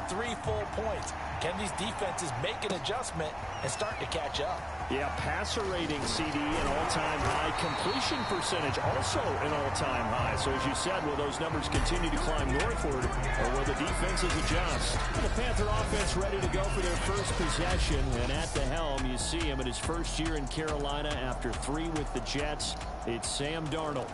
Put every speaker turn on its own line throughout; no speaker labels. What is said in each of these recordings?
3 full points. Can these defenses make an adjustment and start to catch up?
Yeah, passer rating, CD, an all-time high. Completion percentage, also an all-time high. So as you said, will those numbers continue to climb northward, or will the defenses adjust? The Panther offense ready to go for their first possession. And at the helm, you see him in his first year in Carolina after 3 with the Jets. It's Sam Darnold.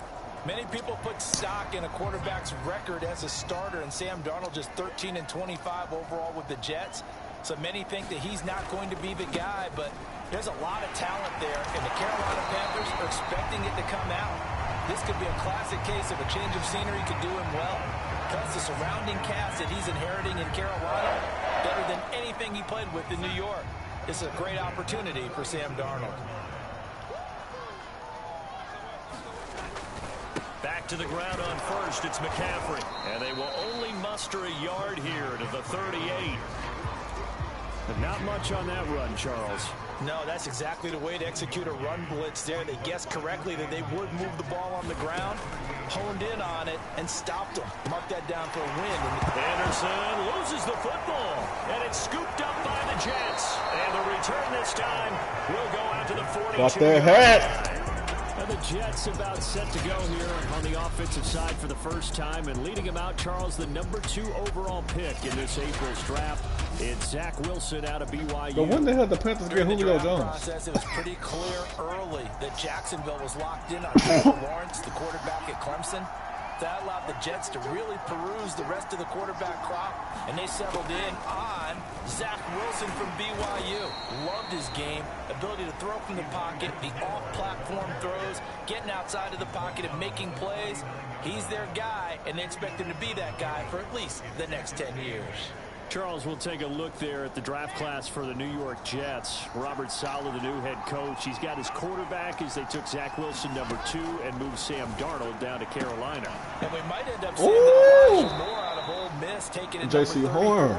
Many people put stock in a quarterback's record as a starter, and Sam Darnold just 13 and 25 overall with the Jets. So many think that he's not going to be the guy, but there's a lot of talent there, and the Carolina Panthers are expecting it to come out. This could be a classic case of a change of scenery could do him well. Plus, the surrounding cast that he's inheriting in Carolina, better than anything he played with in New York. This is a great opportunity for Sam Darnold.
Back to the ground on first, it's McCaffrey. And they will only muster a yard here to the 38. But not much on that run, Charles.
No, that's exactly the way to execute a run blitz there. They guessed correctly that they would move the ball on the ground, honed in on it, and stopped them. Mark that down for a win.
Anderson loses the football, and it's scooped up by the Jets. And the return this time will go out to the 42.
Got their hat.
And the Jets about set to go here on the offensive side for the first time. And leading him out, Charles, the number 2 overall pick in this April's draft. It's Zach Wilson out of BYU.
But when the hell the Panthers get Julio Jones?
Process, it was pretty clear early that Jacksonville was locked in on Trevor Lawrence, the quarterback at Clemson. That allowed the Jets to really peruse the rest of the quarterback crop, and they settled in on Zach Wilson from BYU. Loved his game, ability to throw from the pocket, the off-platform throws, getting outside of the pocket and making plays. He's their guy, and they expect him to be that guy for at least the next 10 years.
Charles, we'll take a look there at the draft class for the New York Jets. Robert Saleh, the new head coach. He's got his quarterback as they took Zach Wilson, number 2, and moved Sam Darnold down to Carolina.
And we might end up seeing Elijah Moore out of Ole Miss taking it
J.C. Horn.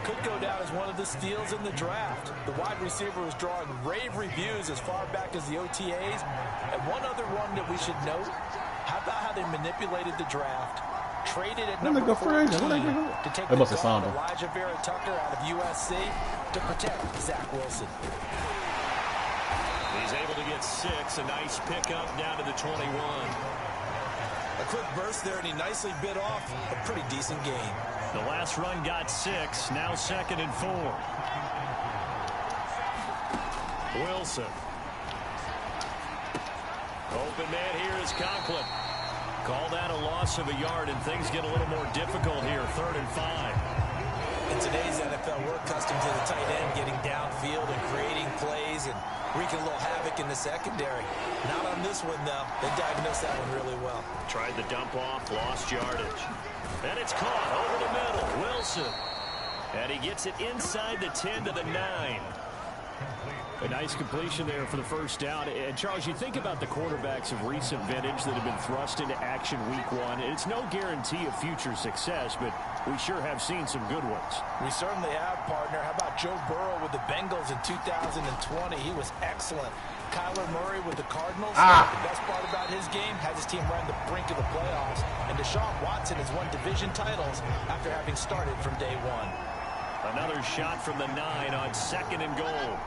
Could go down as one of the steals in the draft. The wide receiver was drawing rave reviews as far back as the OTAs. And one other one that we should note, how about how they manipulated the draft? Traded at number 14 to take the guard Elijah Vera Tucker out of USC to protect Zach Wilson.
He's able to get 6, a nice pickup down to the 21.
A quick burst there, and he nicely bit off a pretty decent game.
The last run got 6, now 2nd and 4. Wilson. Open man here is Conklin. Call that a loss of a yard, and things get a little more difficult here, 3rd and 5.
In today's NFL, we're accustomed to the tight end getting downfield and creating plays and wreaking a little havoc in the secondary. Not on this one, though. They diagnosed that one really well.
Tried the dump off, lost yardage. And it's caught over the middle. Wilson. And he gets it inside the 10 to the 9. A nice completion there for the first down. And, Charles, you think about the quarterbacks of recent vintage that have been thrust into action week 1. It's no guarantee of future success, but we sure have seen some good ones.
We certainly have, partner. How about Joe Burrow with the Bengals in 2020? He was excellent. Kyler Murray with the Cardinals. The best part about his game, has his team right on the brink of the playoffs. And Deshaun Watson has won division titles after having started from day 1.
Another shot from the 9 on 2nd and goal.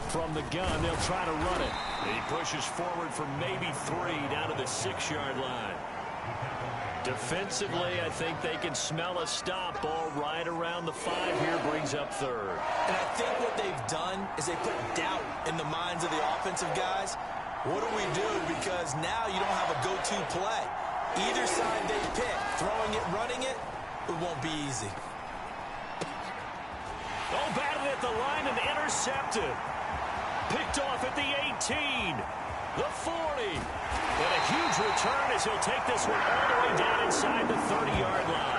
From the gun, they'll try to run it. He pushes forward for maybe 3 down to the 6-yard line. Defensively, I think they can smell a stop. Ball right around the 5 here, brings up 3rd.
And I think what they've done is they put doubt in the minds of the offensive guys. What do we do? Because now you don't have a go-to play. Either side they pick, throwing it, running it, it won't be easy.
Oh, batted at the line and intercepted. Picked off at the 18, the 40. And a huge return as he'll take this one all the way down inside the 30-yard line.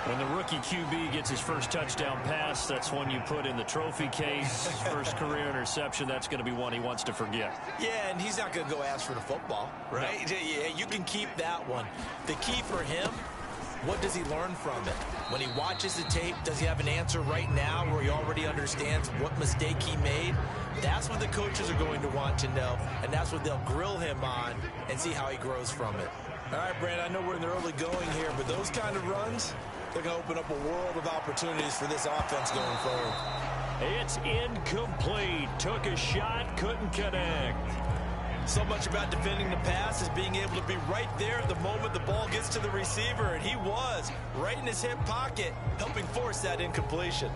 When the rookie QB gets his first touchdown pass, that's one you put in the trophy case. First career interception, that's going to be one he wants to forget.
Yeah, and he's not going to go ask for the football, right? No. Yeah, you can keep that one. The key for him, what does he learn from it? When he watches the tape, does he have an answer right now where he already understands what mistake he made? That's what the coaches are going to want to know, and that's what they'll grill him on and see how he grows from it. All right, Brandon, I know we're in the early going here, but those kind of runs, they're going to open up a world of opportunities for this offense going forward.
It's incomplete. Took a shot, couldn't connect.
So much about defending the pass is being able to be right there at the moment the ball gets to the receiver, and he was right in his hip pocket, helping force that incompletion.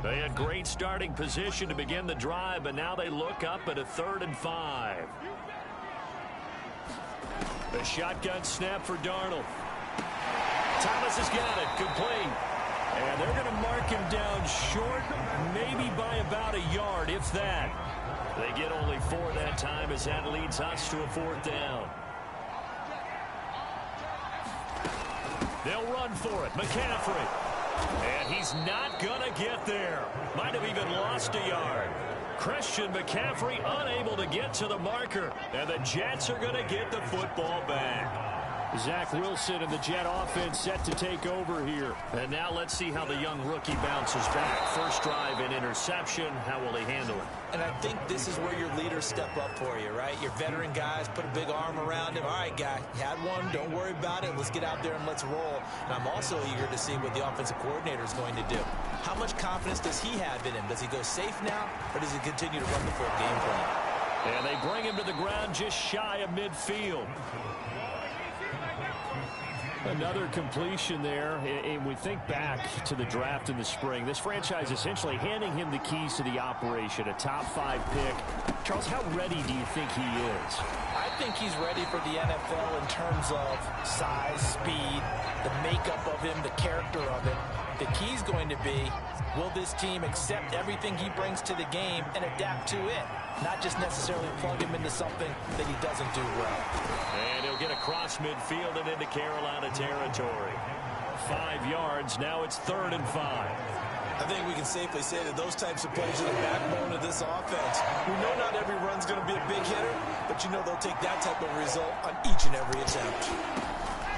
They had great starting position to begin the drive, but now they look up at a 3rd and 5. The shotgun snap for Darnold. Thomas has got it, complete. And they're going to mark him down short, maybe by about a yard, if that. They get only 4 that time as that leads us to a 4th down. They'll run for it. McCaffrey. And he's not going to get there. Might have even lost a yard. Christian McCaffrey unable to get to the marker. And the Jets are going to get the football back. Zach Wilson and the Jet offense set to take over here. And now let's see how the young rookie bounces back. First drive and interception. How will he handle it?
And I think this is where your leaders step up for you, right? Your veteran guys put a big arm around him. All right, guy, you had one. Don't worry about it. Let's get out there and let's roll. And I'm also eager to see what the offensive coordinator is going to do. How much confidence does he have in him? Does he go safe now, or does he continue to run the full game plan?
And they bring him to the ground just shy of midfield. Another completion there, and we think back to the draft in the spring. This franchise essentially handing him the keys to the operation, a top 5 pick. Charles, how ready do you think he is?
I think he's ready for the NFL in terms of size, speed, the makeup of him, the character of it. The key's going to be, will this team accept everything he brings to the game and adapt to it? Not just necessarily plug him into something that he doesn't do well.
And he'll get across midfield and into Carolina territory. 5 yards, now it's 3rd and 5.
I think we can safely say that those types of plays are the backbone of this offense. We know not every run's going to be a big hitter, but you know they'll take that type of result on each and every attempt.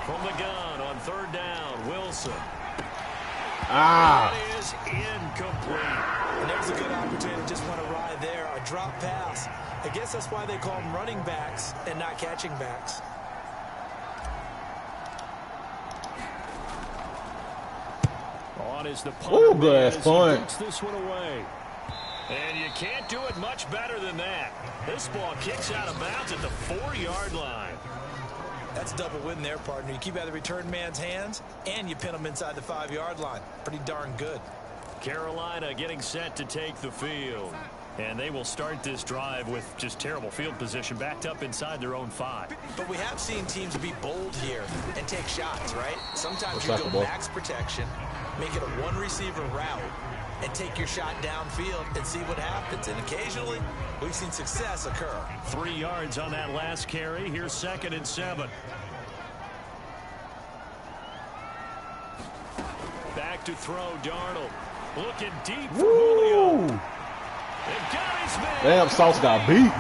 From the gun on 3rd down, Wilson.
Ah!
That is incomplete.
And there's a good opportunity to just want to ride there. A drop pass. I guess that's why they call them running backs and not catching backs.
On is the punter.
Ooh, good point.
Puts this one away. And you can't do it much better than that. This ball kicks out of bounds at the 4-yard line.
That's a double win there, partner. You keep out of the return man's hands, and you pin him inside the 5-yard line. Pretty darn good.
Carolina getting set to take the field. And they will start this drive with just terrible field position, backed up inside their own 5.
But we have seen teams be bold here and take shots, right? Sometimes you go max protection, make it a one-receiver route, and take your shot downfield and see what happens. And occasionally, we've seen success occur.
3 yards on that last carry. Here's 2nd and 7. Back to throw, Darnold. Looking deep for Julio.
Damn, Sauce got beat.
A big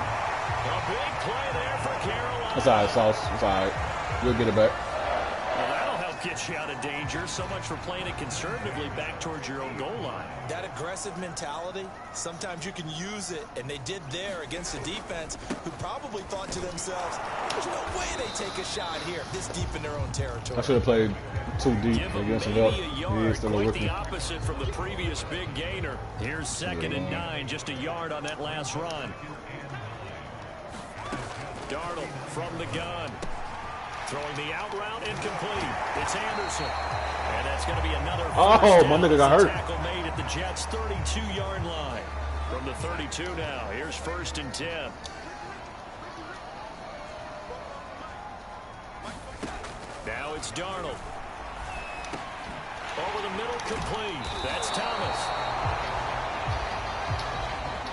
play there for Carolina.
That's all right, Sauce. It's all right. You'll get it back.
Well, that'll help Gets you out of danger. So much for playing it conservatively back towards your own goal line.
That aggressive mentality, sometimes you can use it, and they did there against a defense who probably thought to themselves, there's no way they take a shot here this deep in their own territory.
I should have played too deep against him.
Maybe a yard, quite the opposite from the previous big gainer. Here's 2nd and 9, just a yard on that last run. Darnold from the gun. Throwing the out route incomplete. It's Anderson. And that's going to be another
oh, my nigga got hurt.
Tackle made at the Jets' 32-yard line. From the 32 now, here's 1st and 10. Now it's Darnold. Over the middle, complete. That's Thomas.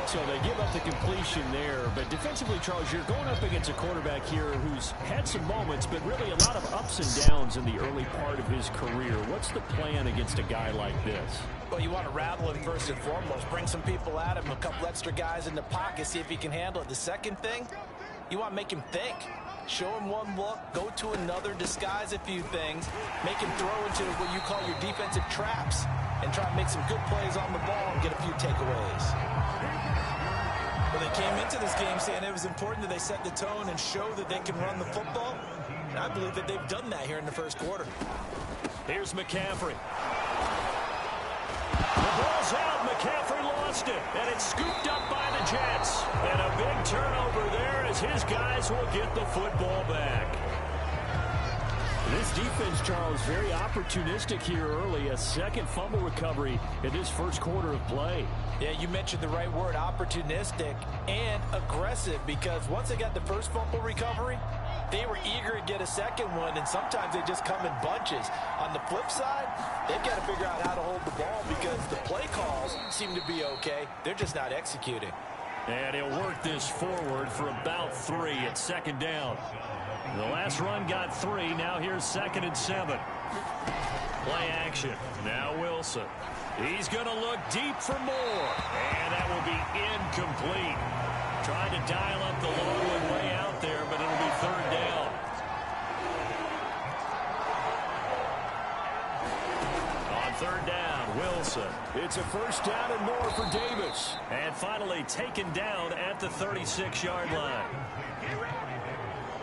So they give up the completion there, but defensively, Charles, you're going up against a quarterback here who's had some moments, but really a lot of ups and downs in the early part of his career. What's the plan against a guy like this?
Well, you want to rattle him first and foremost. Bring some people at him, a couple extra guys in the pocket, see if he can handle it. The second thing, you want to make him think. Show him one look, go to another, disguise a few things, make him throw into what you call your defensive traps, and try to make some good plays on the ball and get a few takeaways. Well, they came into this game saying it was important that they set the tone and show that they can run the football. And I believe that they've done that here in the first quarter.
Here's McCaffrey. The ball's out. McCaffrey lost it. And it's scooped up by the Jets. And a big turnover there as his guys will get the football back. This defense, Charles, very opportunistic here early. A second fumble recovery in this first quarter of play.
Yeah, you mentioned the right word, opportunistic and aggressive, because once they got the first fumble recovery, they were eager to get a second one, and sometimes they just come in bunches. On the flip side, they've got to figure out how to hold the ball because the play calls seem to be okay. They're just not executing.
And he'll work this forward for about 3 at 2nd down. The last run got 3. Now here's 2nd and 7. Play action. Now Wilson. He's going to look deep for more. And that will be incomplete. Trying to dial up the long one way out there, but it'll be 3rd down. On 3rd down, Wilson. It's a 1st down and more for Davis. And finally taken down at the 36-yard line.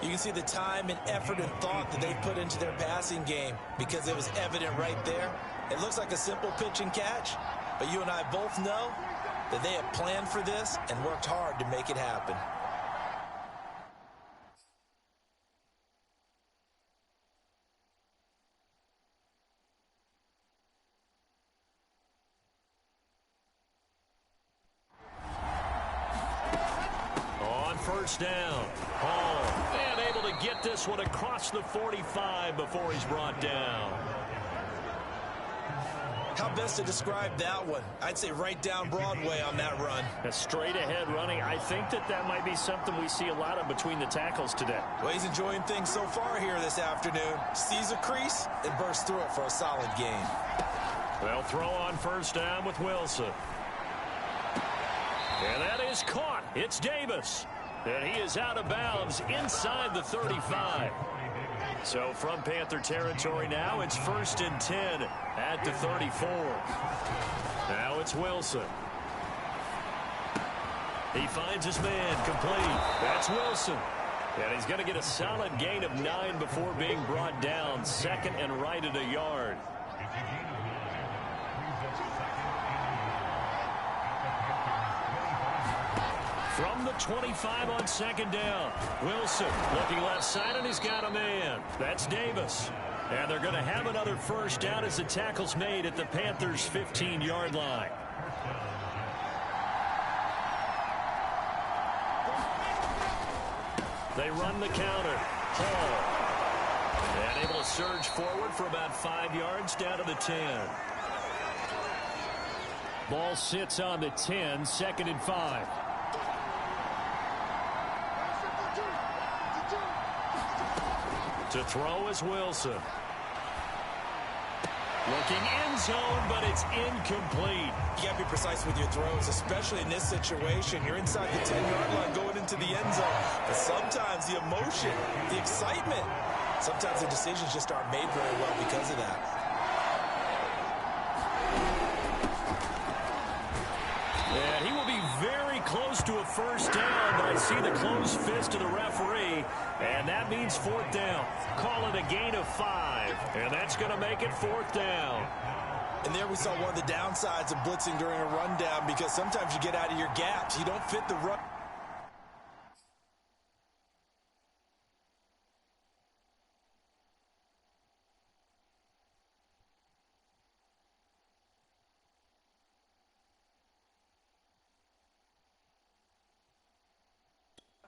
You can see the time and effort and thought that they've put into their passing game because it was evident right there. It looks like a simple pitch and catch, but you and I both know that they have planned for this and worked hard to make it happen.
On 1st down, Hall, and able to get this one across the 45 before he's brought down.
How best to describe that one? I'd say right down Broadway on that run.
A straight ahead running. I think that might be something we see a lot of between the tackles today.
Well, he's enjoying things so far here this afternoon. Sees a crease and bursts through it for a solid gain.
They'll throw on 1st down with Wilson. And that is caught. It's Davis. And he is out of bounds inside the 35. So from Panther territory now, it's 1st and 10 at the 34. Now it's Wilson. He finds his man complete. That's Wilson. And he's going to get a solid gain of 9 before being brought down. 2nd and right at a yard. From the 25 on 2nd down. Wilson looking left side, and he's got a man. That's Davis. And they're going to have another 1st down as the tackle's made at the Panthers' 15-yard line. They run the counter. Hall. And able to surge forward for about 5 yards down to the 10. Ball sits on the 10, 2nd and 5. To throw is Wilson. Looking end zone, but it's incomplete.
You got to be precise with your throws, especially in this situation. You're inside the 10-yard line going into the end zone. But sometimes the emotion, the excitement Sometimes the decisions just aren't made very well because of that.
And he will be very close to a first down, but I see the closed fist of the referee, and that means fourth down. Call it a gain of 5, and that's going to make it fourth down.
And there we saw one of the downsides of blitzing during a rundown, because sometimes you get out of your gaps. You don't fit the run.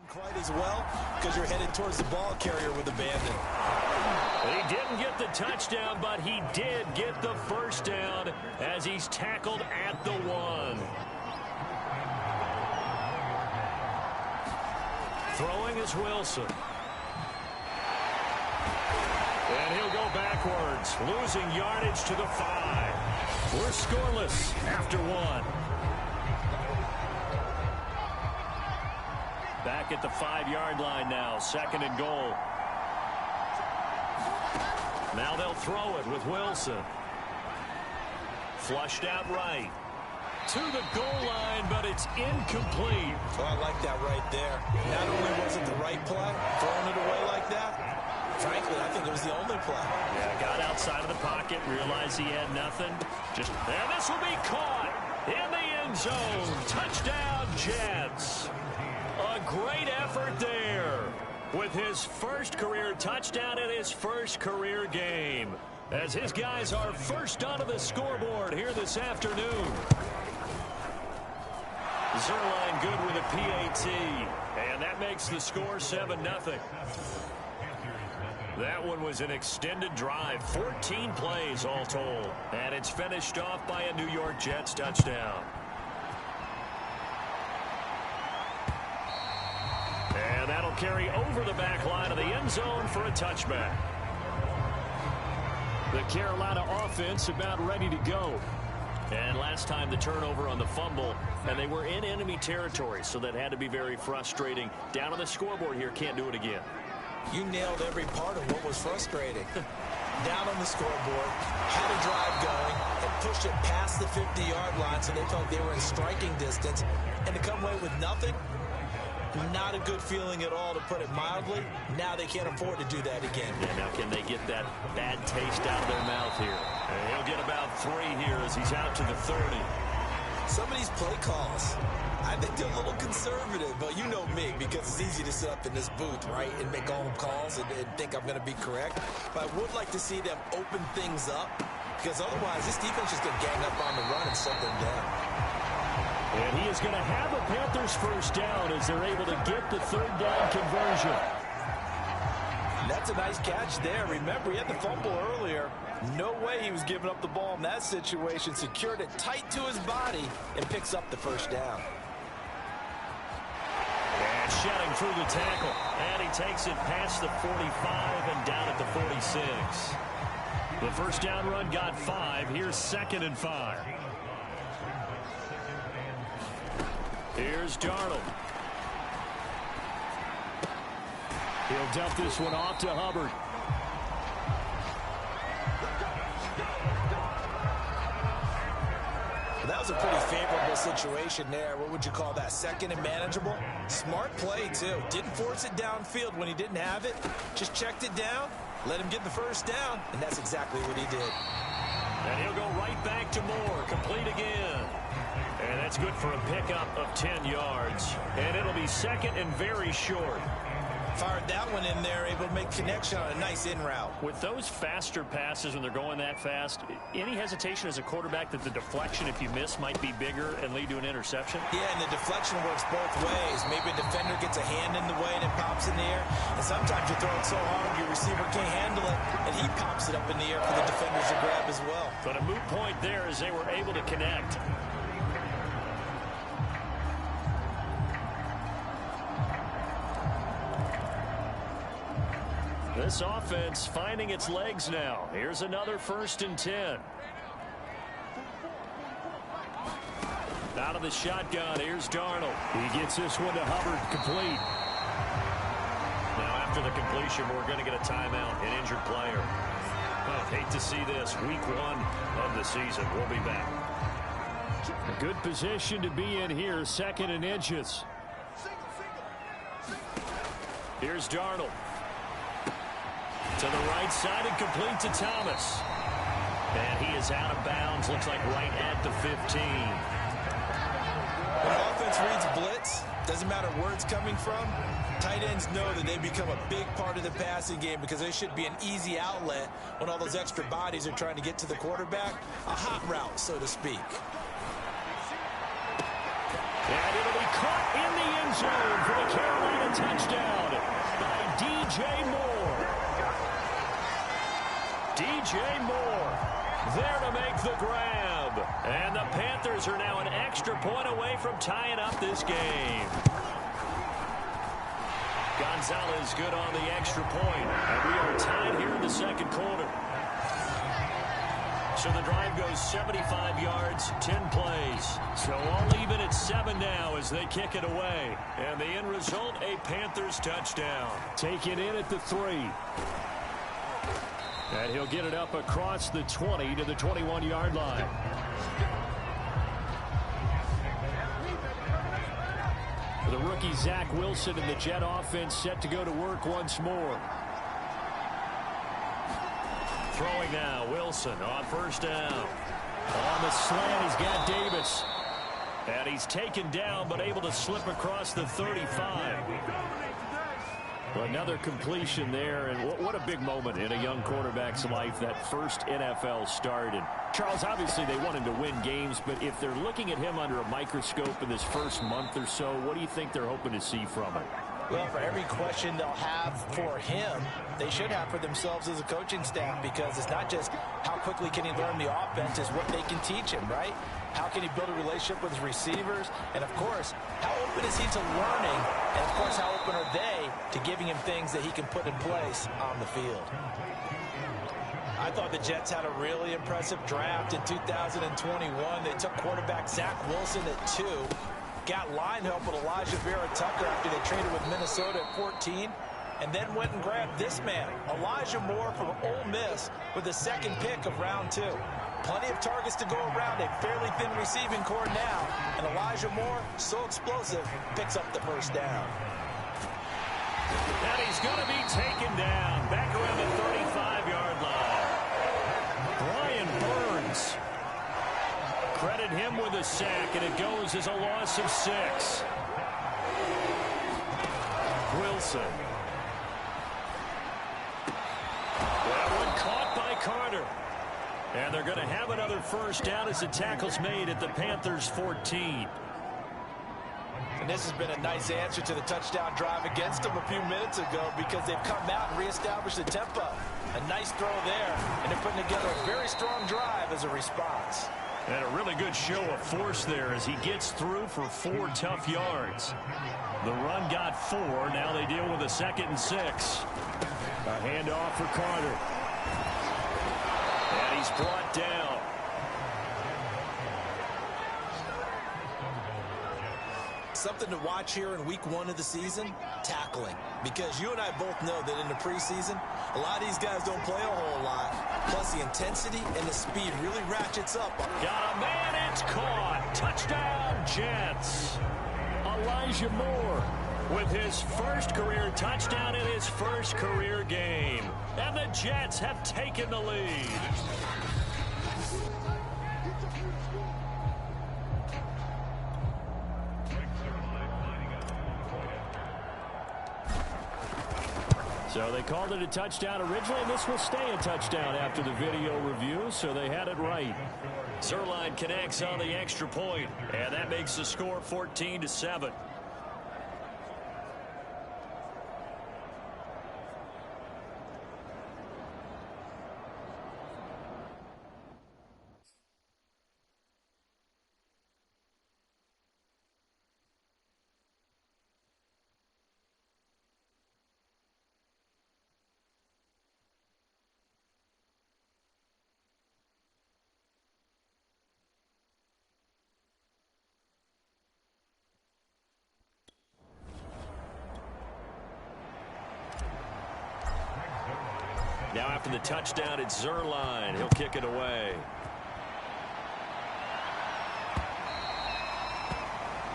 Quite as well, because you're headed towards the ball carrier with abandon.
He didn't get the touchdown, but he did get the first down as he's tackled at the 1. Throwing is Wilson. And he'll go backwards, losing yardage to the 5. We're scoreless after 1. Back at the 5-yard line now, 2nd and goal. Now they'll throw it with Wilson. Flushed out right. To the goal line, but it's incomplete.
Oh, I like that right there. Not only was it the right play, throwing it away like that, frankly, I think it was the only play.
Yeah, got outside of the pocket, realized he had nothing. And this will be caught in the end zone. Touchdown, Jets. A great effort there with his first career touchdown in his first career game, as his guys are first onto the scoreboard here this afternoon. Zerline good with a PAT, and that makes the score 7-0. That one was an extended drive, 14 plays all told, and it's finished off by a New York Jets touchdown. And that'll carry over the back line of the end zone for a touchback. The Carolina offense about ready to go. And last time the turnover on the fumble, and they were in enemy territory, so that had to be very frustrating. Down on the scoreboard here, can't do it again.
You nailed every part of what was frustrating. Down on the scoreboard, had a drive going, and pushed it past the 50-yard line so they felt they were in striking distance. And to come away with nothing, not a good feeling at all, to put it mildly. Now they can't afford to do that again.
Yeah, now can they get that bad taste out of their mouth here? And he'll get about 3 here as he's out to the 30.
Some of these play calls, I think they're a little conservative, but you know me, because it's easy to sit up in this booth, right, and make all them calls and think I'm going to be correct. But I would like to see them open things up, because otherwise this defense is going to gang up on the run and shut them down.
And he is going to have a Panthers first down as they're able to get the 3rd down conversion.
That's a nice catch there. Remember, he had the fumble earlier. No way he was giving up the ball in that situation. Secured it tight to his body and picks up the first down.
And shedding through the tackle. And he takes it past the 45 and down at the 46. The first down run got 5. Here's 2nd and 5. Here's Darnold. He'll dump this one off to Hubbard.
That was a pretty favorable situation there. What would you call that? 2nd and manageable? Smart play, too. Didn't force it downfield when he didn't have it. Just checked it down, let him get the first down, and that's exactly what he did.
And he'll go right back to Moore. Complete again. And that's good for a pickup of 10 yards. And it'll be 2nd and very short.
Fired that one in there, able to make connection on a nice in route.
With those faster passes when they're going that fast, any hesitation as a quarterback that the deflection, if you miss, might be bigger and lead to an interception?
Yeah, and the deflection works both ways. Maybe a defender gets a hand in the way and it pops in the air. And sometimes you throw it so hard your receiver can't handle it, and he pops it up in the air for the defenders to grab as well.
But a moot point there as they were able to connect. This offense finding its legs now. Here's another 1st and 10. Out of the shotgun, here's Darnold. He gets this one to Hubbard, complete. Now after after the completion, we're going to get a timeout, an injured player. Oh, hate to see this. Week 1 of the season. We'll be back.
A good position to be in here, 2nd and inches.
Here's Darnold. To the right side and complete to Thomas. And he is out of bounds. Looks like right at the 15.
When offense reads blitz, doesn't matter where it's coming from, tight ends know that they become a big part of the passing game because they should be an easy outlet when all those extra bodies are trying to get to the quarterback. A hot route, so to speak.
And it'll be caught in the end zone for the Carolina touchdown by DJ Moore. DJ Moore there to make the grab. And the Panthers are now an extra point away from tying up this game. Gonzalez good on the extra point. And we are tied here in the 2nd quarter. So the drive goes 75 yards, 10 plays. So all even at 7 now as they kick it away. And the end result, a Panthers touchdown. Taken in at the 3. And he'll get it up across the 20 to the 21-yard line. The rookie Zach Wilson and the Jet offense set to go to work once more. Throwing now, Wilson on 1st down. On the slant, he's got Davis. And he's taken down, but able to slip across the 35. Another completion there, and what a big moment in a young quarterback's life, that first NFL start. And Charles, obviously they want him to win games, but if they're looking at him under a microscope in this first month or so, what do you think they're hoping to see from him?
Well, for every question they'll have for him, they should have for themselves as a coaching staff, because it's not just how quickly can he learn the offense, it's what they can teach him, right? How can he build a relationship with his receivers? And, of course, how open is he to learning? And, of course, how open are they to giving him things that he can put in place on the field? I thought the Jets had a really impressive draft in 2021. They took quarterback Zach Wilson at 2. Got line help with Elijah Vera Tucker after they traded with Minnesota at 14. And then went and grabbed this man, Elijah Moore from Ole Miss, with the 2nd pick of round 2. Plenty of targets to go around, a fairly thin receiving core now. And Elijah Moore, so explosive, picks up the 1st down.
And he's going to be taken down back around the 35-yard line. Brian Burns. Credit him with a sack, and it goes as a loss of 6. Wilson. That one caught by Carter. And they're going to have another 1st down as the tackle's made at the Panthers' 14.
And this has been a nice answer to the touchdown drive against them a few minutes ago, because they've come out and reestablished the tempo. A nice throw there, and they're putting together a very strong drive as a response.
And a really good show of force there as he gets through for 4 tough yards. The run got 4. Now they deal with a 2nd and 6. A handoff for Carter. And he's brought down.
Something to watch here in week 1 of the season, tackling. Because you and I both know that in the preseason, a lot of these guys don't play a whole lot. Plus the intensity and the speed really ratchets up.
Got a man, it's caught. Touchdown, Jets. Elijah Moore with his 1st career touchdown in his 1st career game. And the Jets have taken the lead. So they called it a touchdown originally, and this will stay a touchdown after the video review, so they had it right.
Zerline connects on the extra point, and that makes the score 14-7. Now after the touchdown, it's Zerline. He'll kick it away.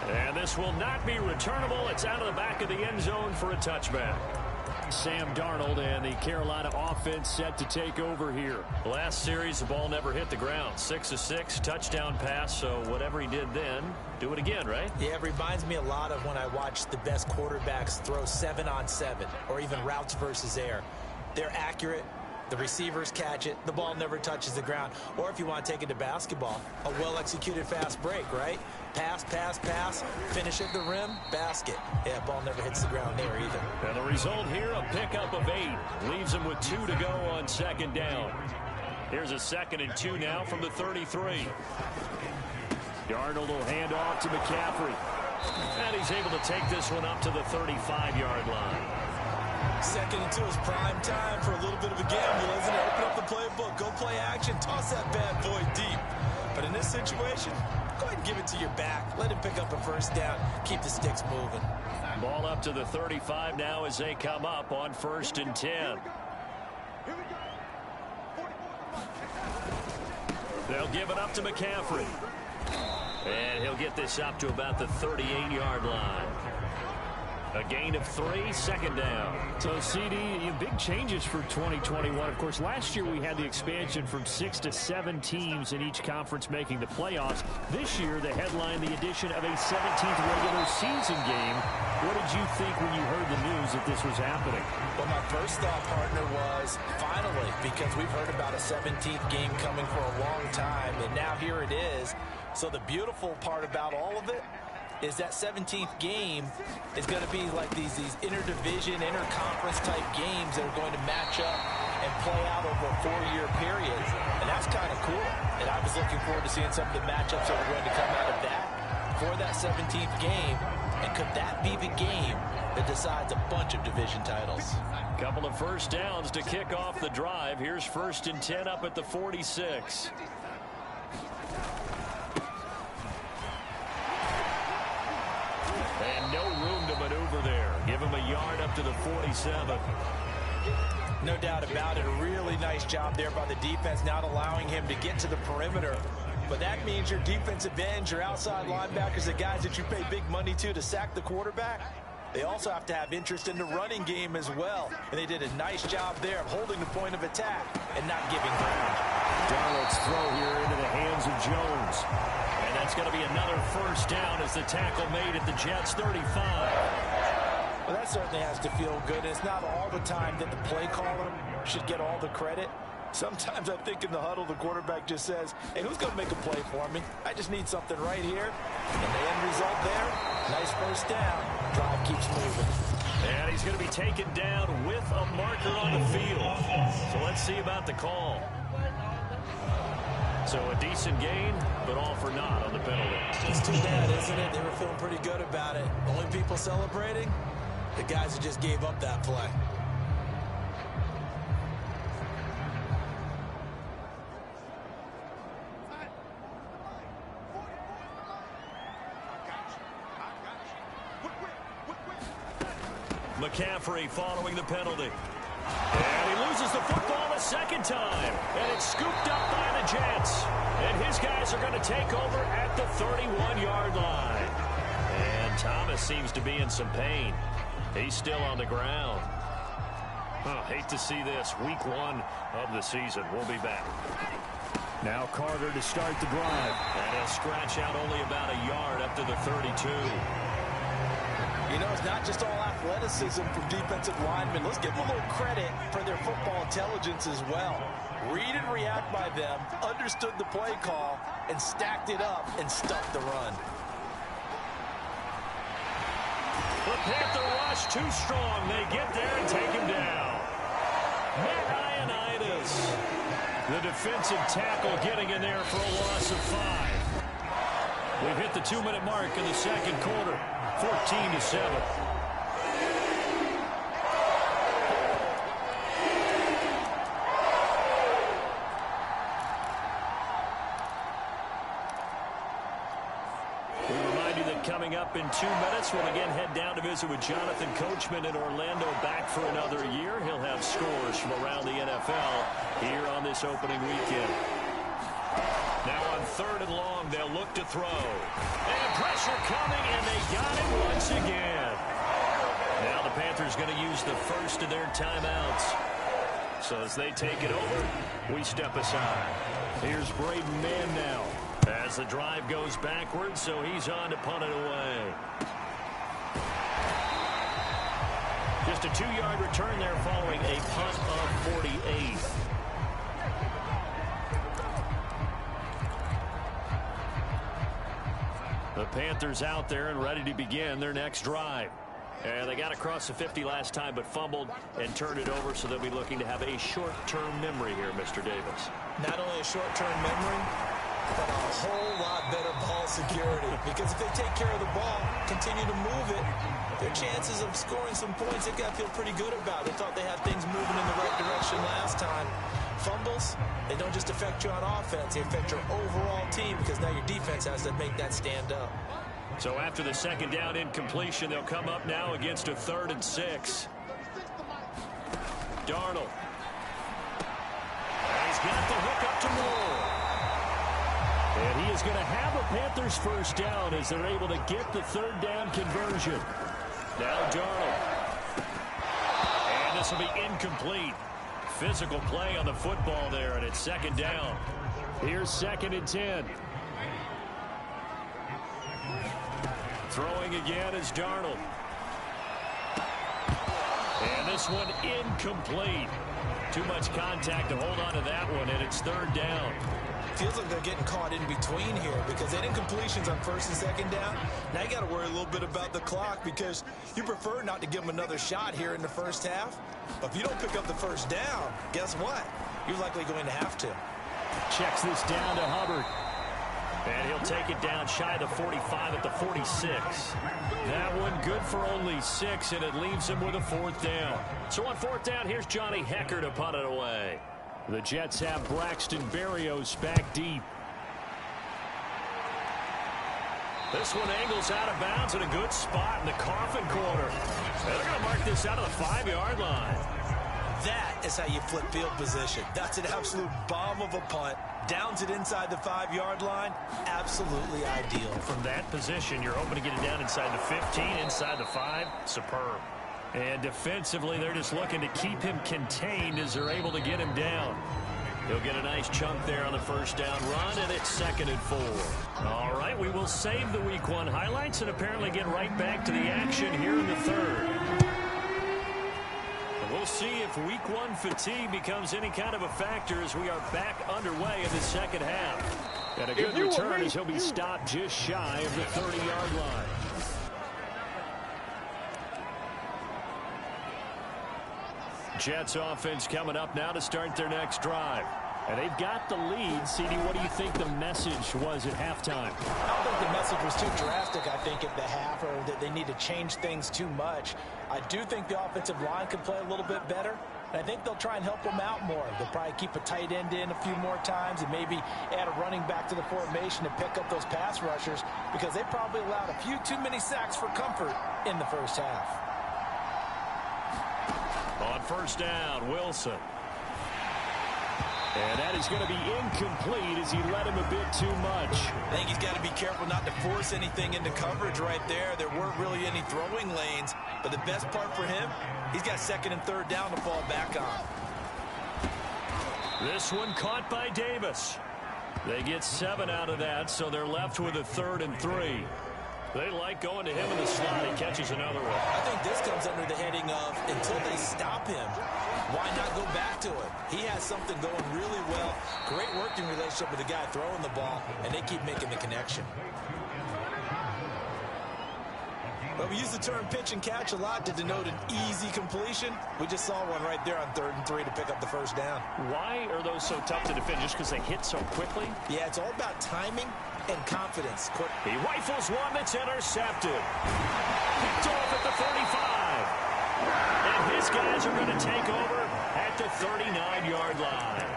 And this will not be returnable. It's out of the back of the end zone for a touchback.
Sam Darnold and the Carolina offense set to take over here.
Last series, the ball never hit the ground. 6 of 6, touchdown pass. So whatever he did then, do it again, right?
Yeah, it reminds me a lot of when I watch the best quarterbacks throw 7-on-7 or even routes versus air. They're accurate. The receivers catch it. The ball never touches the ground. Or if you want to take it to basketball, a well-executed fast break, right? Pass, pass, pass, finish at the rim, basket. Yeah, ball never hits the ground there either.
And the result here, a pickup of 8. Leaves him with 2 to go on second down. Here's a 2nd and 2 now from the 33.
Darnold will hand off to McCaffrey.
And he's able to take this one up to the 35-yard line.
2nd and 2 is prime time for a little bit of a gamble, isn't it? Open up the playbook, go play action, toss that bad boy deep. But in this situation, go ahead and give it to your back. Let him pick up a first down. Keep the sticks moving.
Ball up to the 35 now as they come up on 1st and 10. They'll give it up to McCaffrey. And he'll get this up to about the 38-yard line. A gain of 3, 2nd down.
So, CD, big changes for 2021. Of course, last year we had the expansion from 6 to 7 teams in each conference making the playoffs. This year, they headlined the addition of a 17th regular season game. What did you think when you heard the news that this was happening?
Well, my first thought, partner, was finally, because we've heard about a 17th game coming for a long time, and now here it is. So the beautiful part about all of it is that 17th game is going to be like these interdivision, interconference type games that are going to match up and play out over a 4-year period. And that's kind of cool. And I was looking forward to seeing some of the matchups that are going to come out of that for that 17th game. And could that be the game that decides a bunch of division titles?
Couple of first downs to kick off the drive. Here's 1st and 10 up at the 46. And no room to maneuver there. Give him a yard up to the 47.
No doubt about it. A really nice job there by the defense, not allowing him to get to the perimeter. But that means your defensive ends, your outside linebackers, the guys that you pay big money to sack the quarterback, they also have to have interest in the running game as well. And they did a nice job there of holding the point of attack and not giving ground.
Darnold's throw here into the hands of Jones.
And that's going to be another first down as the tackle made at the Jets' 35.
Well, that certainly has to feel good. It's not all the time that the play caller should get all the credit. Sometimes I think in the huddle, the quarterback just says, hey, who's going to make a play for me? I just need something right here. And the end result there, nice first down. Drive keeps moving.
And he's going to be taken down with a marker on the field. So let's see about the call. So a decent gain, but all for naught on the penalty.
It's too bad, isn't it? They were feeling pretty good about it. Only people celebrating, the guys who just gave up that play.
McCaffrey following the penalty. And he loses the football a second time. And it's scooped up by the Jets. And his guys are going to take over at the 31-yard line. And Thomas seems to be in some pain. He's still on the ground. Hate to see this. Week 1 of the season. We'll be back.
Now Carter to start the drive.
And he'll scratch out only about a yard up to the 32.
You know, it's not just all athleticism from defensive linemen. Let's give them a little credit for their football intelligence as well. Read and react by them, understood the play call, and stacked it up and stuffed the run.
The Panther rush too strong. They get there and take him down. Matt Ioannidis, the defensive tackle, getting in there for a loss of 5. We've hit the 2-minute mark in the second quarter. 14-7. We remind you that coming up in 2 minutes. We'll again head down to visit with Jonathan Coachman in Orlando, back for another year. He'll have scores from around the NFL here on this opening weekend. Now on 3rd and long, they'll look to throw. And pressure coming, and they got it once again. Now the Panthers going to use the first of their timeouts. So as they take it over, we step aside. Here's Braden Mann now as the drive goes backwards, so he's on to punt it away. Just a 2-yard return there following a punt of 48. The Panthers out there and ready to begin their next drive. And they got across the 50 last time, but fumbled and turned it over, so they'll be looking to have a short-term memory here, Mr. Davis.
Not only a short-term memory, but a whole lot better ball security. Because if they take care of the ball, continue to move it, their chances of scoring some points, they got to feel pretty good about. They thought they had things moving in the right direction last time. Fumbles, they don't just affect you on offense, they affect your overall team, because now your defense has to make that stand up.
So after the second down incompletion, they'll come up now against a 3rd and 6. Darnold. And he's got the hook up to Moore. And he is going to have a Panthers first down as they're able to get the 3rd down conversion. Now Darnold. And this will be incomplete. Physical play on the football there, and it's 2nd down. Here's 2nd and 10. Throwing again is Darnold. And this one incomplete. Too much contact to hold on to that one, and it's 3rd down.
Feels like they're getting caught in between here because they had incompletions on 1st and 2nd down. Now you got to worry a little bit about the clock because you prefer not to give them another shot here in the first half. But if you don't pick up the first down, guess what? You're likely going to have to.
Checks this down to Hubbard. And he'll take it down shy of the 45 at the 46. That one good for only 6, and it leaves him with a 4th down. So on 4th down, here's Johnny Hecker to punt it away. The Jets have Braxton Berrios back deep. This one angles out of bounds in a good spot in the coffin corner. And they're going to mark this out of the 5-yard line.
That is how you flip field position. That's an absolute bomb of a punt. Downs it inside the 5-yard line. Absolutely ideal.
From that position, you're hoping to get it down inside the 15, inside the 5. Superb. And defensively, they're just looking to keep him contained as they're able to get him down. He'll get a nice chunk there on the first down run, and it's 2nd and 4. All right, we will save the Week 1 highlights and apparently get right back to the action here in the 3rd. We'll see if Week 1 fatigue becomes any kind of a factor as we are back underway in the second half. And a good return as he'll be stopped just shy of the 30-yard line. Jets offense coming up now to start their next drive. And they've got the lead. CD, what do you think the message was at halftime?
I don't think the message was too drastic, I think, at the half, or that they need to change things too much. I do think the offensive line could play a little bit better. And I think they'll try and help them out more. They'll probably keep a tight end in a few more times and maybe add a running back to the formation to pick up those pass rushers because they probably allowed a few too many sacks for comfort in the first half.
On first down, Wilson. And that is going to be incomplete as he led him a bit too much.
I think he's got to be careful not to force anything into coverage right there. There weren't really any throwing lanes. But the best part for him, he's got 2nd and 3rd down to fall back on.
This one caught by Davis. They get 7 out of that, so they're left with a 3rd and 3. They like going to him in the slot. He catches another one.
I think this comes under the heading of until they stop him, why not go back to it? He has something going really well. Great working relationship with the guy throwing the ball, and they keep making the connection. But we use the term pitch and catch a lot to denote an easy completion. We just saw one right there on 3rd and 3 to pick up the first down.
Why are those so tough to defend? Just because they hit so quickly?
Yeah, it's all about timing and confidence.
He rifles one that's intercepted. Picked off at the 35. And his guys are going to take over at the 39-yard line.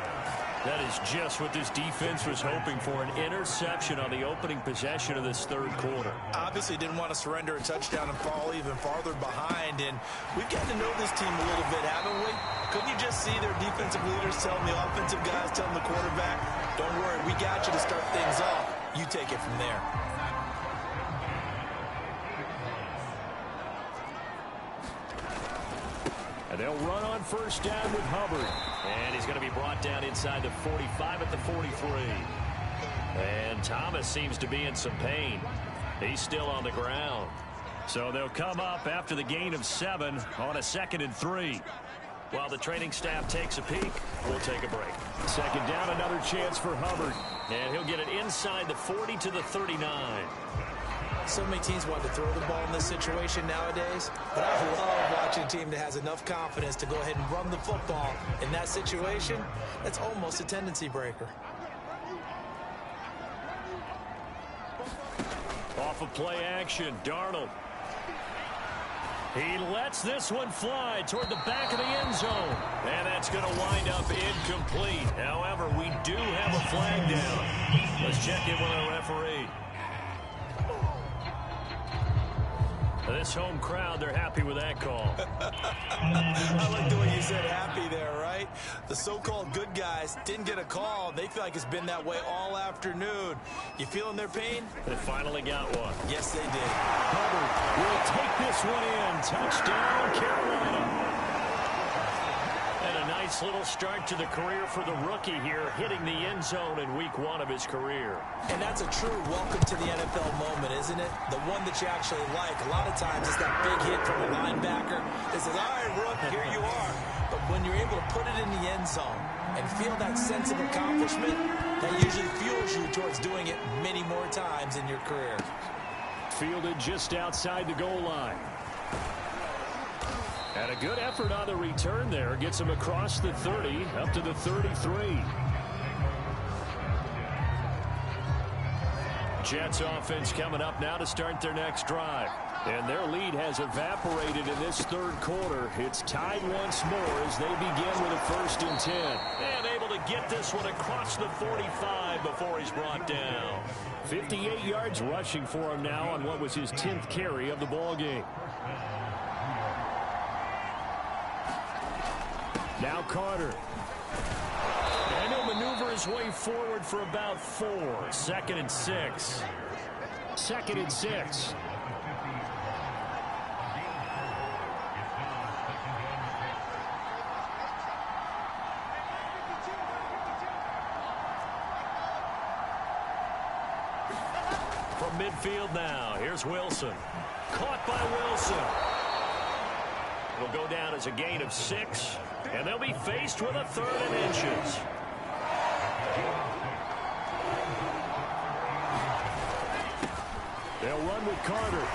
That is just what this defense was hoping for, an interception on the opening possession of this third quarter.
Obviously didn't want to surrender a touchdown and fall even farther behind, and we've gotten to know this team a little bit, haven't we? Couldn't you just see their defensive leaders telling the offensive guys, telling the quarterback, don't worry, we got you to start things off. You take it from there.
And they'll run on first down with Hubbard.
And he's going to be brought down inside the 45 at the 43. And Thomas seems to be in some pain. He's still on the ground.
So they'll come up after the gain of 7 on a 2nd and 3.
While the training staff takes a peek, we'll take a break.
Second down, another chance for Hubbard.
And he'll get it inside the 40 to the 39.
So many teams want to throw the ball in this situation nowadays, but I love watching a team that has enough confidence to go ahead and run the football. In that situation, that's almost a tendency breaker.
Off of play action, Darnold. He lets this one fly toward the back of the end zone.
And that's going to wind up incomplete. However, we do have a flag down. Let's check in with our referee. This home crowd, they're happy with that call.
I like the way you said happy there, right? The so-called good guys didn't get a call. They feel like it's been that way all afternoon. You feeling their pain?
They finally got one.
Yes, they did.
Hubbard will take this one in. Touchdown, Carolina.
And a nice little start to the career for the rookie here, hitting the end zone in week 1 of his career.
And that's a true welcome to the NFL moment, isn't it? The one that you actually like. A lot of times it's that big hit from a linebacker that says, all right, Rook, here you are. But when you're able to put it in the end zone and feel that sense of accomplishment, that usually fuels you towards doing it many more times in your career.
Fielded just outside the goal line. And a good effort on the return there. Gets him across the 30, up to the 33. Jets offense coming up now to start their next drive. And their lead has evaporated in this third quarter. It's tied once more as they begin with a 1st and 10.
And able to get this one across the 45 before he's brought down.
58 yards rushing for him now on what was his 10th carry of the ballgame. Now Carter.
And he'll maneuver his way forward for about 4. 2nd and 6.
2nd and 6.
From midfield now, here's Wilson. Caught by Wilson. It'll go down as a gain of 6, and they'll be faced with a 3rd and inches.
They'll run with Carter.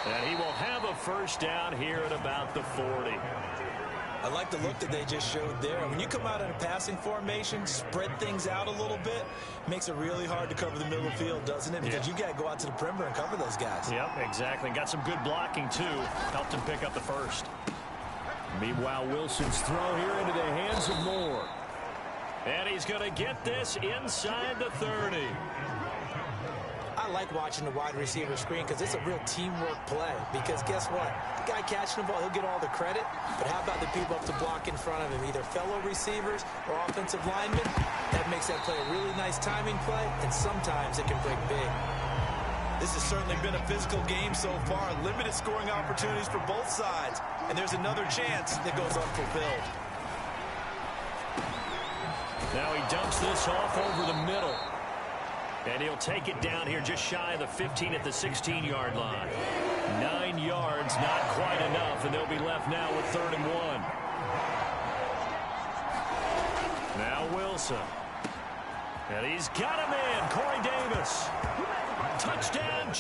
And he will have a 1st down here at about the 40.
I like the look that they just showed there. When you come out in a passing formation, spread things out a little bit, makes it really hard to cover the middle of the field, doesn't it? Because you got to go out to the perimeter and cover those guys.
Yep, exactly. Got some good blocking, too. Helped him pick up the 1st.
Meanwhile, Wilson's throw here into the hands of Moore.
And he's going to get this inside the 30.
I like watching the wide receiver screen because it's a real teamwork play. Because guess what? The guy catching the ball, he'll get all the credit. But how about the people up to block in front of him? Either fellow receivers or offensive linemen. That makes that play a really nice timing play. And sometimes it can break big. This has certainly been a physical game so far. Limited scoring opportunities for both sides. And there's another chance that goes unfulfilled.
Now he dumps this off over the middle. And he'll take it down here just shy of the 15 at the 16-yard line.
9 yards, not quite enough, and they'll be left now with 3rd and 1.
Now Wilson. And he's got him in. Corey Davis. Touchdown.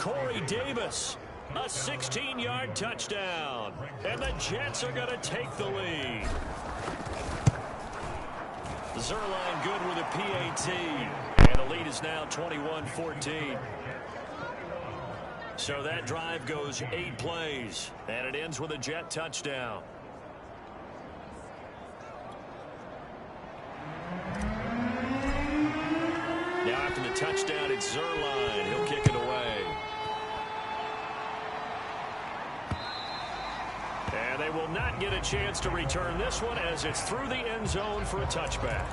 Corey Davis. A 16-yard touchdown. And the Jets are going to take the lead. Zerline good with a PAT. And the lead is now 21-14. So that drive goes 8 plays. And it ends with a Jet touchdown. Now after the touchdown, it's Zerline. He'll kick it away. And they will not get a chance to return this one as it's through the end zone for a touchback.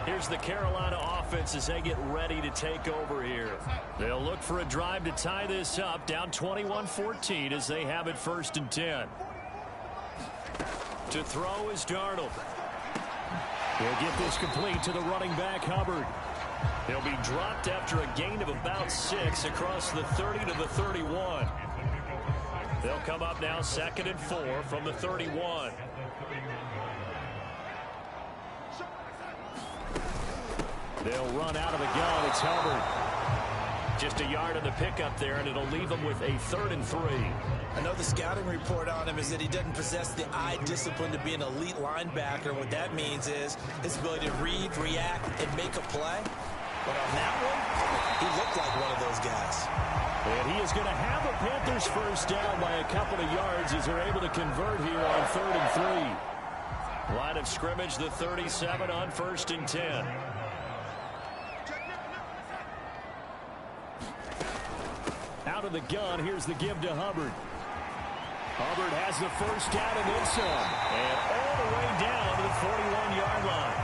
Here's the Carolina offense as they get ready to take over here. They'll look for a drive to tie this up, down 21-14 as they have it 1st and 10. To throw is Darnold. He'll get this complete to the running back, Hubbard. He'll be dropped after a gain of about 6 across the 30 to the 31. They'll come up now 2nd and 4 from the 31. They'll run out of the gun. It's Hubbard. Just a yard on the pickup there, and it'll leave them with a 3rd and 3.
I know the scouting report on him is that he doesn't possess the eye discipline to be an elite linebacker. What that means is his ability to read, react, and make a play. But on that one, he looked like one of those guys.
And he is going to have a Panthers first down by a couple of yards as they're able to convert here on 3rd and 3.
Line of scrimmage, the 37 on 1st and 10.
Out of the gun, here's the give to Hubbard. Hubbard has the first down and then some.
And all the way down to the 41-yard line.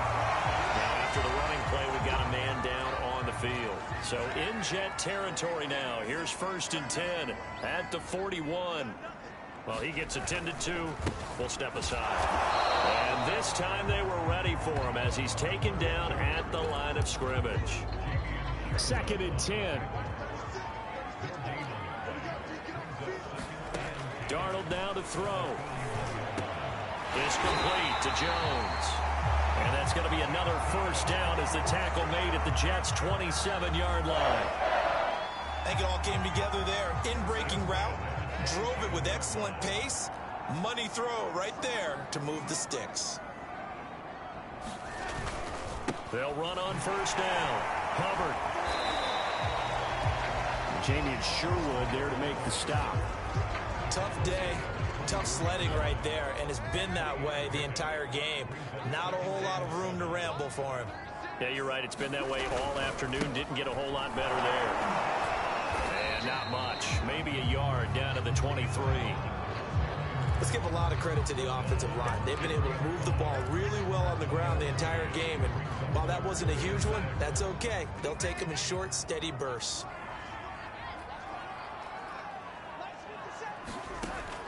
Now after the running play, we got a man down on the field. So in Jet territory now. Here's 1st and 10 at the 41. Well, he gets attended to. We'll step aside. And this time they were ready for him as he's taken down at the line of scrimmage.
2nd and 10.
Darnold now to throw. Is complete to Jones. And that's going to be another first down as the tackle made at the Jets' 27-yard line.
I think it all came together there. In-breaking route, drove it with excellent pace. Money throw right there to move the sticks.
They'll run on first down. Hubbard.
Jamie and Sherwood there to make the stop.
Tough day, tough sledding right there, and it's been that way the entire game. Not a whole lot of room to ramble for him.
Yeah, you're right. It's been that way all afternoon. Didn't get a whole lot better there. And not much. Maybe a yard down to the 23.
Let's give a lot of credit to the offensive line. They've been able to move the ball really well on the ground the entire game, and while that wasn't a huge one, that's okay. They'll take them in short, steady bursts.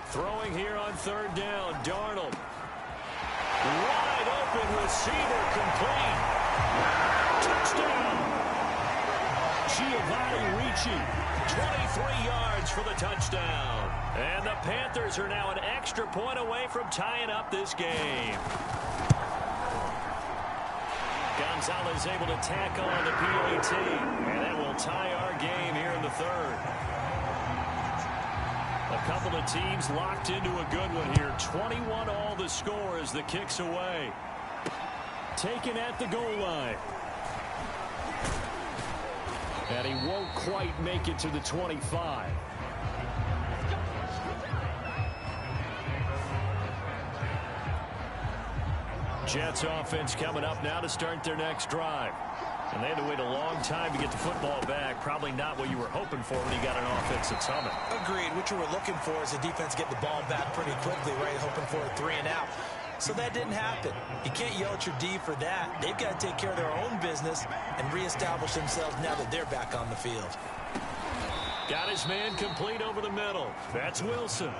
Throwing here on 3rd down, Darnold. Wide open receiver, complete. Touchdown.
Giovanni Ricci.
23 yards for the touchdown. And the Panthers are now an extra point away from tying up this game. Gonzalez able to tack on the PAT. And that will tie our game here in the 3rd. A couple of teams locked into a good one here. 21 all the score as the kick's away.
Taken at the goal line. And he won't quite make it to the 25.
Jets offense coming up now to start their next drive. And they had to wait a long time to get the football back. Probably not what you were hoping for when you got an offense that's humming.
Agreed. What you were looking for is the defense get the ball back pretty quickly, right? Hoping for a 3 and out. So that didn't happen. You can't yell at your D for that. They've got to take care of their own business and reestablish themselves now that they're back on the field.
Got his man complete over the middle. That's Wilson.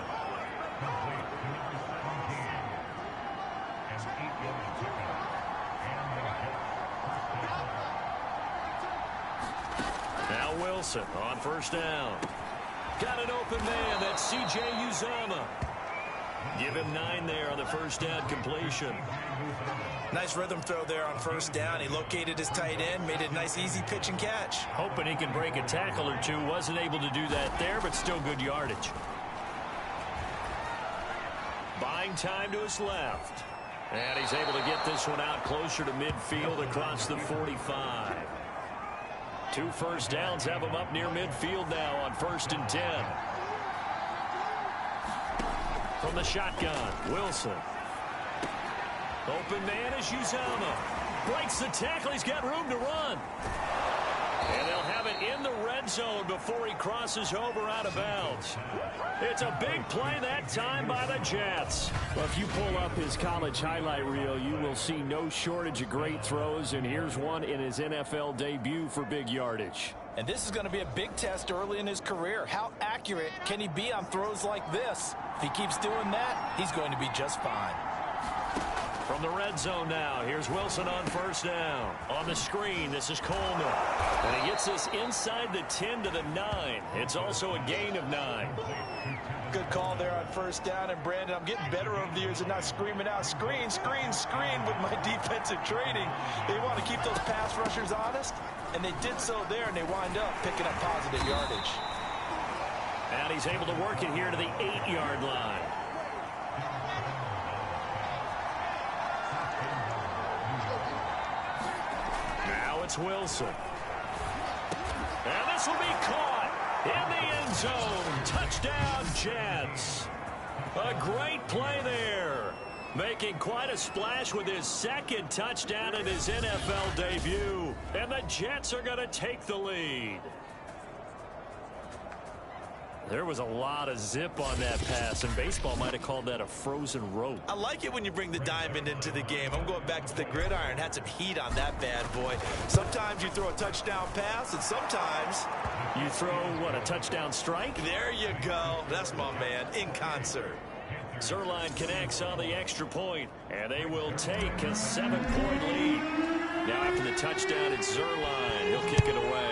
Now Wilson on first down. Got an open man. That's C.J. Uzomah. Give him 9 there on the first down completion.
Nice rhythm throw there on first down. He located his tight end, made it a nice easy pitch and catch.
Hoping he can break a tackle or two. Wasn't able to do that there, but still good yardage. Buying time to his left. And he's able to get this one out closer to midfield across the 45. 2 first downs have him up near midfield now on 1st and 10. From the shotgun, Wilson. Open man is Uzama. Breaks the tackle. He's got room to run. And they'll have it in the red zone before he crosses over out of bounds. It's a big play that time by the Jets.
Well, if you pull up his college highlight reel, you will see no shortage of great throws, and here's one in his NFL debut for big yardage.
And this is going to be a big test early in his career. How accurate can he be on throws like this? If he keeps doing that, he's going to be just fine.
From the red zone now, here's Wilson on first down. On the screen, this is Coleman. And he gets this inside the 10 to the 9. It's also a gain of 9.
Good call there on first down. And, Brandon, I'm getting better over the years and not screaming out, screen, screen, screen with my defensive training. They want to keep those pass rushers honest, and they did so there, and they wind up picking up positive yardage.
And he's able to work it here to the 8-yard line. It's Wilson. And this will be caught in the end zone. Touchdown, Jets. A great play there. Making quite a splash with his 2nd touchdown in his NFL debut. And the Jets are going to take the lead. There was a lot of zip on that pass, and baseball might have called that a frozen rope.
I like it when you bring the diamond into the game. I'm going back to the gridiron. Had some heat on that bad boy. Sometimes you throw a touchdown pass, and sometimes
you throw, what, a touchdown strike?
There you go. That's my man, in concert.
Zerline connects on the extra point, and they will take a 7-point lead. Now after the touchdown, it's Zerline. He'll kick it away.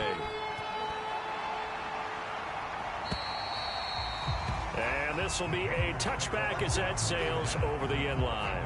And this will be a touchback as that sails over the end line.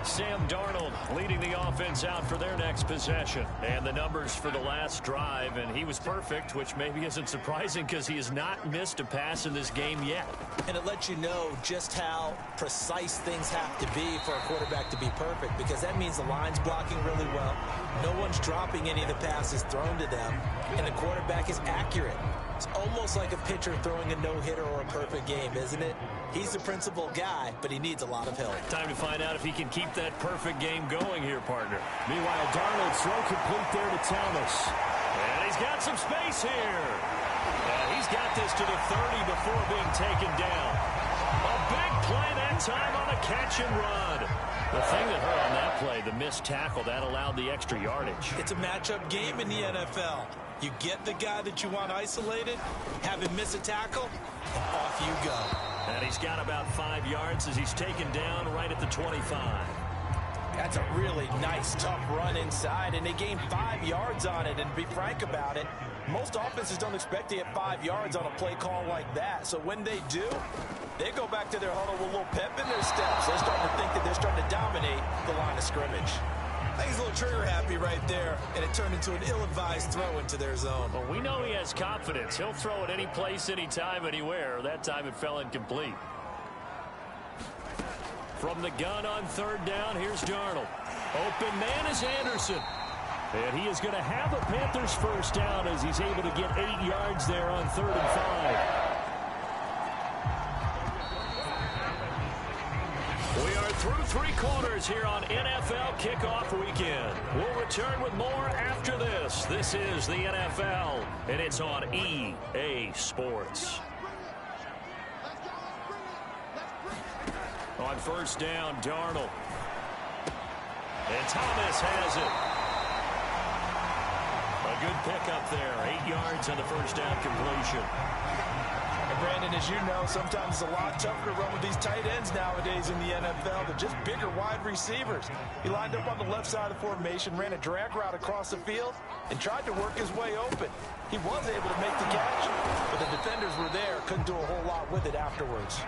Sam Darnold leading the offense out for their next possession. And the numbers for the last drive, and he was perfect, which maybe isn't surprising because he has not missed a pass in this game yet.
And it lets you know just how precise things have to be for a quarterback to be perfect, because that means the line's blocking really well. No one's dropping any of the passes thrown to them, and the quarterback is accurate. It's almost like a pitcher throwing a no-hitter or a perfect game, isn't it? He's the principal guy, but he needs a lot of help.
Time to find out if he can keep that perfect game going here, partner.
Meanwhile, Darnold throw complete there to Thomas.
And he's got some space here. And he's got this to the 30 before being taken down. A big play that time on a catch and run. The thing that hurt on that play, the missed tackle, that allowed the extra yardage.
It's a matchup game in the NFL. You get the guy that you want isolated, have him miss a tackle, and off you go.
And he's got about 5 yards as he's taken down right at the 25.
That's a really nice, tough run inside, and they gained 5 yards on it. And to be frank about it, most offenses don't expect to get 5 yards on a play call like that. So when they do, they go back to their huddle with a little pep in their steps. They're starting to think that they're starting to dominate the line of scrimmage. I think he's a little trigger happy right there, and it turned into an ill-advised throw into their zone.
Well, we know he has confidence. He'll throw it any place, anytime, anywhere. That time it fell incomplete. From the gun on 3rd down, here's Darnold. Open man is Anderson. And he is going to have a Panthers first down as he's able to get 8 yards there on 3rd and 5. We are through 3 quarters here on NFL Kickoff Weekend. We'll return with more after this. This is the NFL, and it's on EA Sports. On first down, Darnold. And Thomas has it. A good pickup there. 8 yards on the first down completion.
And Brandon, as you know, sometimes it's a lot tougher to run with these tight ends nowadays in the NFL. They're just bigger wide receivers. He lined up on the left side of the formation, ran a drag route across the field, and tried to work his way open. He was able to make the catch, but the defenders were there, couldn't do a whole lot with it afterwards.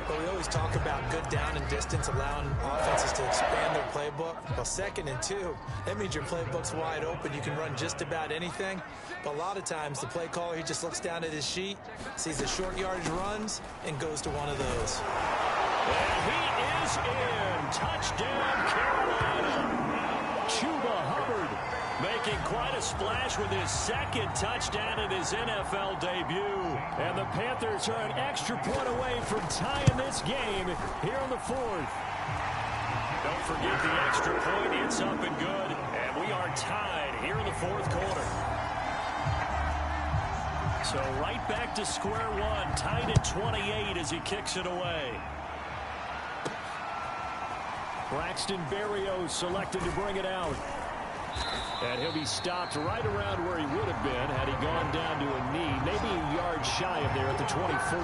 But we always talk about good down and distance, allowing offenses to expand their playbook. Well, 2nd and 2, that means your playbook's wide open. You can run just about anything. But a lot of times, the play caller, he just looks down at his sheet, sees the short yardage runs, and goes to one of those.
And he is in. Touchdown, Carolina. Chuba Hubbard making quite a splash with his 2nd touchdown in his NFL debut. And the Panthers are an extra point away from tying this game here in the 4th. Don't forget the extra point. It's up and good. And we are tied here in the 4th quarter. So right back to square one. Tied at 28 as he kicks it away. Braxton Berrios selected to bring it out. And he'll be stopped right around where he would have been had he gone down to a knee, maybe a yard shy of there at the 24.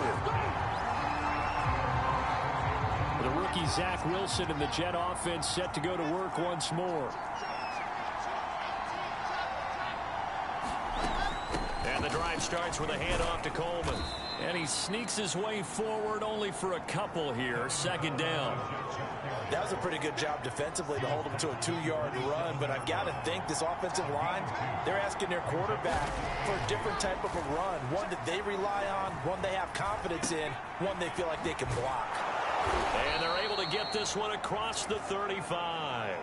The rookie Zach Wilson and the Jet offense set to go to work once more. And the drive starts with a handoff to Coleman. And he sneaks his way forward only for a couple here. 2nd down.
That was a pretty good job defensively to hold him to a 2-yard run, but I've got to think this offensive line, they're asking their quarterback for a different type of a run, one that they rely on, one they have confidence in, one they feel like they can block.
And they're able to get this one across the 35.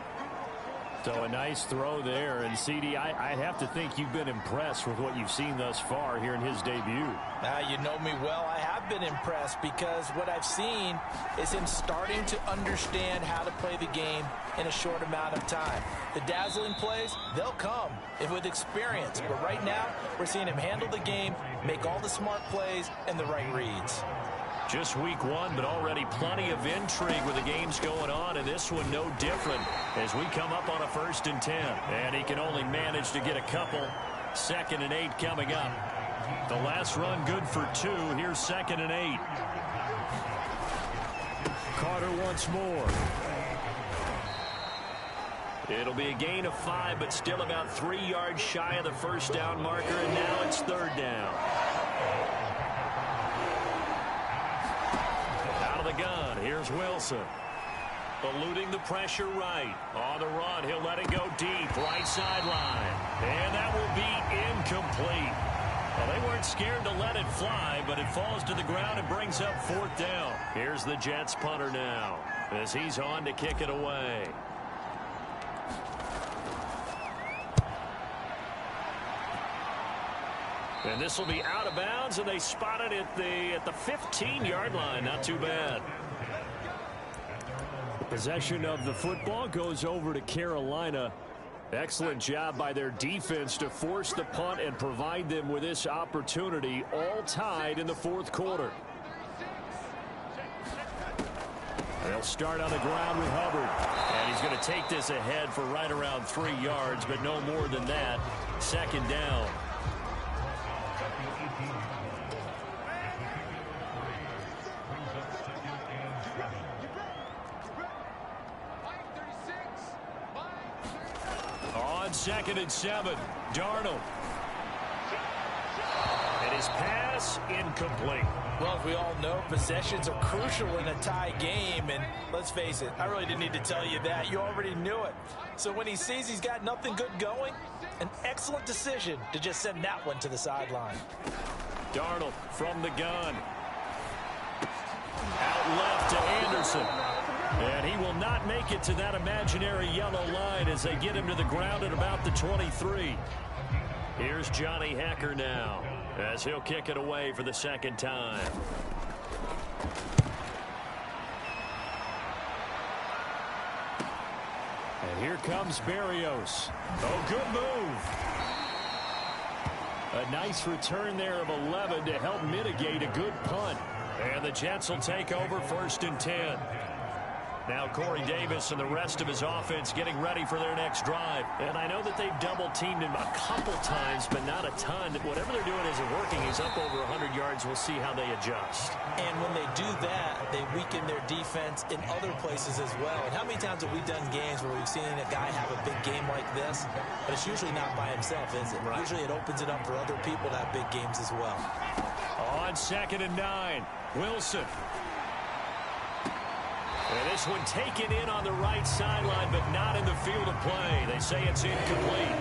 So a nice throw there. And, CD, I have to think you've been impressed with what you've seen thus far here in his debut.
You know me well. I have been impressed because what I've seen is him starting to understand how to play the game in a short amount of time. The dazzling plays, they'll come with experience. But right now, we're seeing him handle the game, make all the smart plays, and the right reads.
Just week one, but already plenty of intrigue with the games going on, and this one no different as we come up on a 1st and 10. And he can only manage to get a couple. 2nd and 8 coming up. The last run good for 2. Here's 2nd and 8. Carter once more. It'll be a gain of 5, but still about 3 yards shy of the 1st down marker, and now it's 3rd down. The gun. Here's Wilson. Eluding the pressure right. On the run, he'll let it go deep. Right sideline. And that will be incomplete. Well, they weren't scared to let it fly, but it falls to the ground and brings up 4th down. Here's the Jets punter now as he's on to kick it away. And this will be out of bounds, and they spot it at the 15-yard line. Not too bad. The possession of the football goes over to Carolina. Excellent job by their defense to force the punt and provide them with this opportunity, all tied in the 4th quarter. They'll start on the ground with Hubbard. And he's going to take this ahead for right around 3 yards, but no more than that. 2nd down. On 2nd and 7, Darnold. And his pass incomplete.
Well, as we all know, possessions are crucial in a tie game, and let's face it, I really didn't need to tell you that. You already knew it. So when he sees he's got nothing good going, an excellent decision to just send that one to the sideline.
Darnold from the gun. Out left to Anderson. And he will not make it to that imaginary yellow line as they get him to the ground at about the 23. Here's Johnny Hekker now as he'll kick it away for the 2nd time. And here comes Berrios. Oh, good move. A nice return there of 11 to help mitigate a good punt. And the Jets will take over 1st and 10. Now Corey Davis and the rest of his offense getting ready for their next drive. And I know that they've double-teamed him a couple times, but not a ton. Whatever they're doing isn't working. He's up over 100 yards. We'll see how they adjust.
And when they do that, they weaken their defense in other places as well. And how many times have we done games where we've seen a guy have a big game like this? But it's usually not by himself, is it? Right. Usually it opens it up for other people to have big games as well.
On 2nd and 9, Wilson.
And this one taken in on the right sideline, but not in the field of play. They say it's incomplete.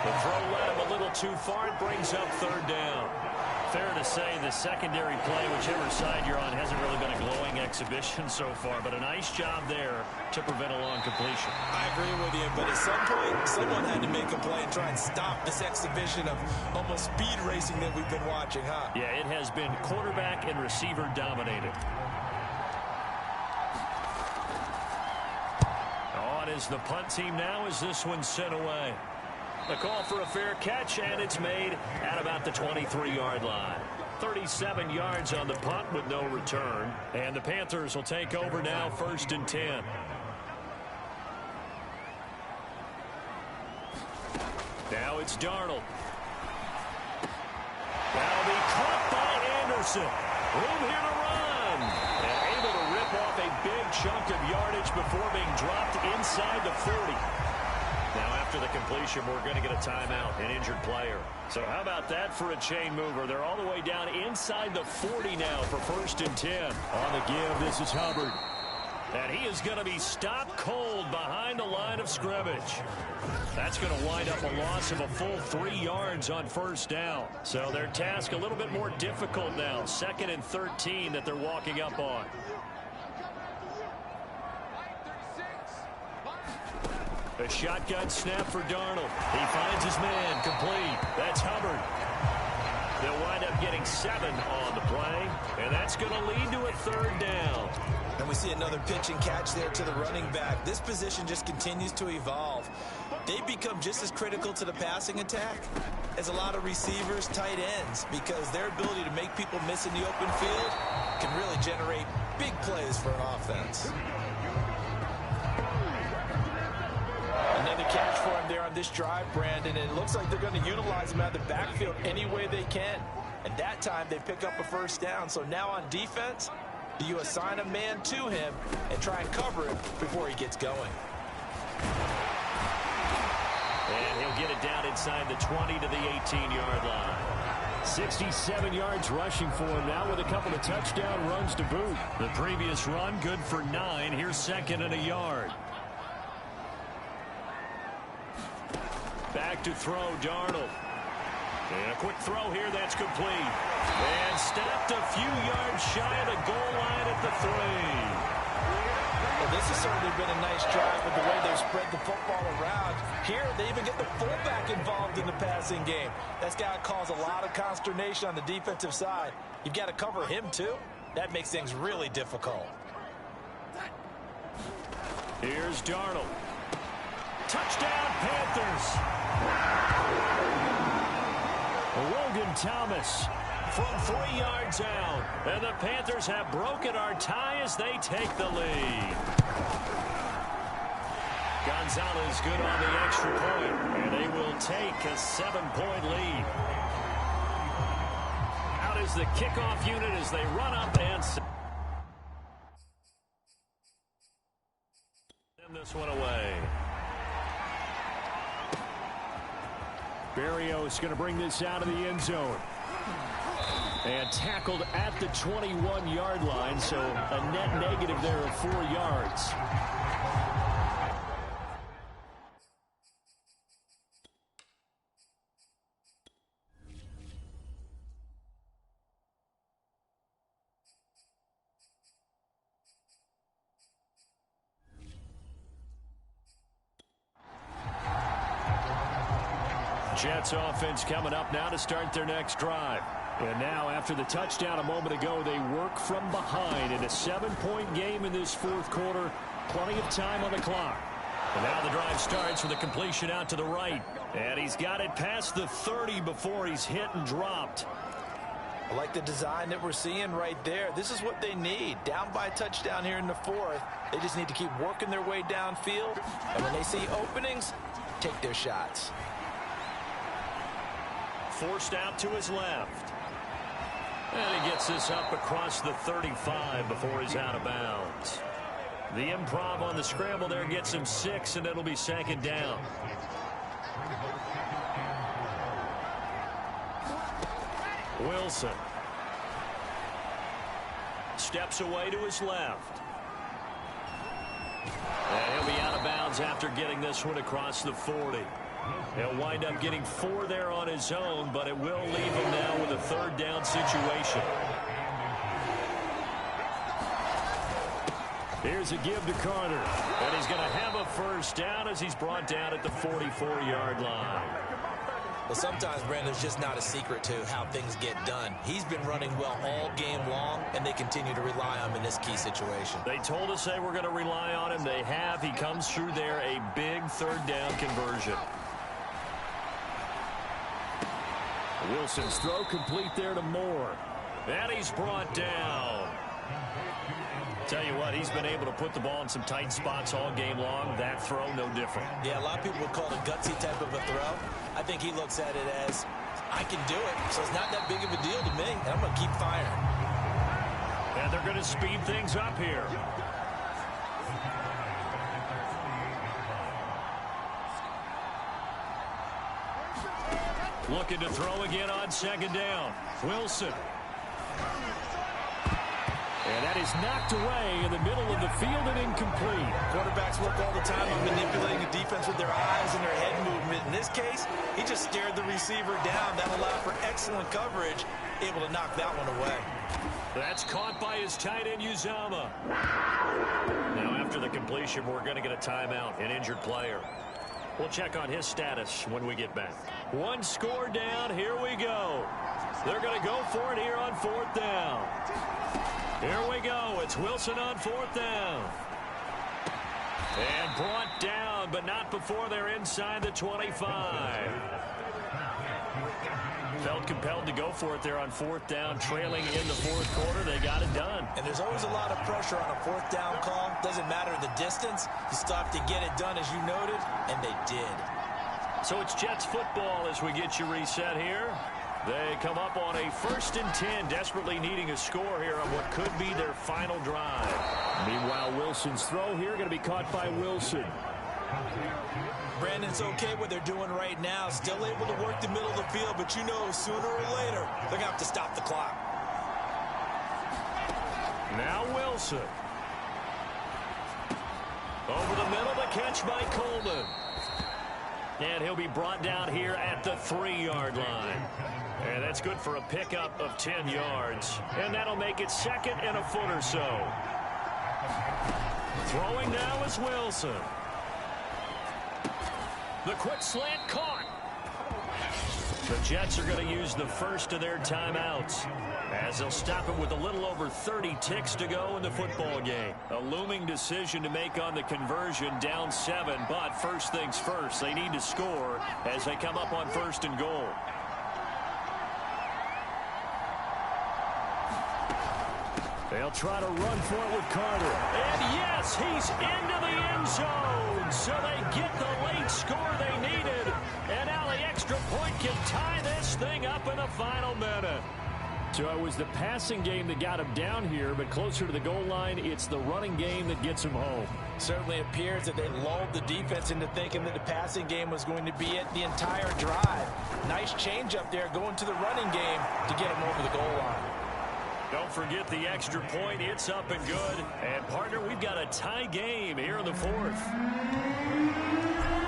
The throw led him a little too far. It brings up third down. Fair to say the secondary play, whichever side you're on, hasn't really been a glowing exhibition so far, but a nice job there to prevent a long completion.
I agree with you, but at some point, someone had to make a play and try and stop this exhibition of almost speed racing that we've been watching, huh?
Yeah, it has been quarterback and receiver dominated. On is the punt team now as this one's sent away. The call for a fair catch, and it's made at about the 23-yard line. 37 yards on the punt with no return. And the Panthers will take over now, 1st and 10. Now it's Darnold. That'll be caught by Anderson. Room here to run. And able to rip off a big chunk of yardage before being dropped inside the 40. Now after the completion, we're going to get a timeout, an injured player. So how about that for a chain mover? They're all the way down inside the 40 now for 1st and 10. On the give, this is Hubbard. And he is going to be stopped cold behind the line of scrimmage. That's going to wind up a loss of a full 3 yards on 1st down. So their task a little bit more difficult now. 2nd and 13 that they're walking up on. A shotgun snap for Darnold. He finds his man, complete. That's Hubbard. They'll wind up getting 7 on the play, and that's going to lead to a 3rd down.
And we see another pitch and catch there to the running back. This position just continues to evolve. They become just as critical to the passing attack as a lot of receivers, tight ends, because their ability to make people miss in the open field can really generate big plays for an offense. Another catch for him there on this drive, Brandon, and it looks like they're going to utilize him out of the backfield any way they can. And that time they pick up a 1st down. So now on defense, do you assign a man to him and try and cover him before he gets going?
And he'll get it down inside the 20 to the 18-yard line. 67 yards rushing for him now with a couple of touchdown runs to boot. The previous run good for 9. Here's 2nd and a yard. Back to throw, Darnold. And a quick throw here, that's complete. And stopped a few yards shy of the goal line at the 3.
Well, this has certainly been a nice drive with the way they've spread the football around. Here, they even get the fullback involved in the passing game. That's got to cause a lot of consternation on the defensive side. You've got to cover him, too. That makes things really difficult.
Here's Darnold. Touchdown, Panthers. Logan Thomas from 3 yards out. And the Panthers have broken our tie as they take the lead. Gonzalez good on the extra point. And they will take a 7-point lead. Out is the kickoff unit as they run up and send this one away. Berrios going to bring this out of the end zone. And tackled at the 21-yard line, so a net negative there of 4 yards. Jets offense coming up now to start their next drive. And now after the touchdown a moment ago, they work from behind in a 7-point game in this 4th quarter. Plenty of time on the clock. And now the drive starts with a completion out to the right. And he's got it past the 30 before he's hit and dropped.
I like the design that we're seeing right there. This is what they need. Down by a touchdown here in the 4th. They just need to keep working their way downfield. And when they see openings, take their shots.
Forced out to his left. And he gets this up across the 35 before he's out of bounds. The improv on the scramble there gets him 6, and it'll be 2nd down. Wilson steps away to his left. And he'll be out of bounds after getting this one across the 40. He'll wind up getting 4 there on his own, but it will leave him now with a third down situation. Here's a give to Carter. And he's going to have a first down as he's brought down at the 44-yard line.
Well, sometimes, Brandon, it's just not a secret to how things get done. He's been running well all game long, and they continue to rely on him in this key situation.
They told us they were going to rely on him. They have. He comes through there, a big third down conversion. Wilson's throw complete there to Moore. And he's brought down. Tell you what, he's been able to put the ball in some tight spots all game long. That throw, no different.
Yeah, a lot of people would call it a gutsy type of a throw. I think he looks at it as, I can do it, so it's not that big of a deal to me, and I'm going to keep firing.
And they're going to speed things up here. Looking to throw again on second down. Wilson. And that is knocked away in the middle of the field and incomplete.
Quarterbacks work all the time on manipulating the defense with their eyes and their head movement. In this case, he just stared the receiver down. That allowed for excellent coverage, able to knock that one away.
That's caught by his tight end, Uzama. Now, after the completion, we're going to get a timeout, an injured player. We'll check on his status when we get back. One score down. Here we go. They're going to go for it here on fourth down. Here we go. It's Wilson on fourth down. And brought down, but not before they're inside the 25. Felt compelled to go for it there on fourth down, trailing in the fourth quarter. They got it done.
And there's always a lot of pressure on a fourth down call. Doesn't matter the distance. You stop to get it done, as you noted, and they did.
So it's Jets football as we get you reset here. They come up on a 1st and 10, desperately needing a score here on what could be their final drive.
Meanwhile, Wilson's throw here going to be caught by Wilson.
Brandon, it's okay what they're doing right now. Still able to work the middle of the field, but you know sooner or later they're going to have to stop the clock.
Now Wilson. Over the middle, the catch by Coleman. And he'll be brought down here at the 3-yard line. And that's good for a pickup of 10 yards. And that'll make it 2nd and a foot or so. Throwing now is Wilson. The quick slant caught. The Jets are going to use the first of their timeouts as they'll stop it with a little over 30 ticks to go in the football game. A looming decision to make on the conversion, down 7, but first things first, they need to score as they come up on 1st and goal. They'll try to run for it with Carter. And yes, he's into the end zone. So they get the late score they needed. And now the extra point can tie this thing up in the final minute.
So it was the passing game that got him down here, but closer to the goal line, it's the running game that gets him home.
Certainly appears that they lulled the defense into thinking that the passing game was going to be it the entire drive. Nice change up there going to the running game to get him over the goal line.
Don't forget the extra point. It's up and good. And, partner, we've got a tie game here in the 4th.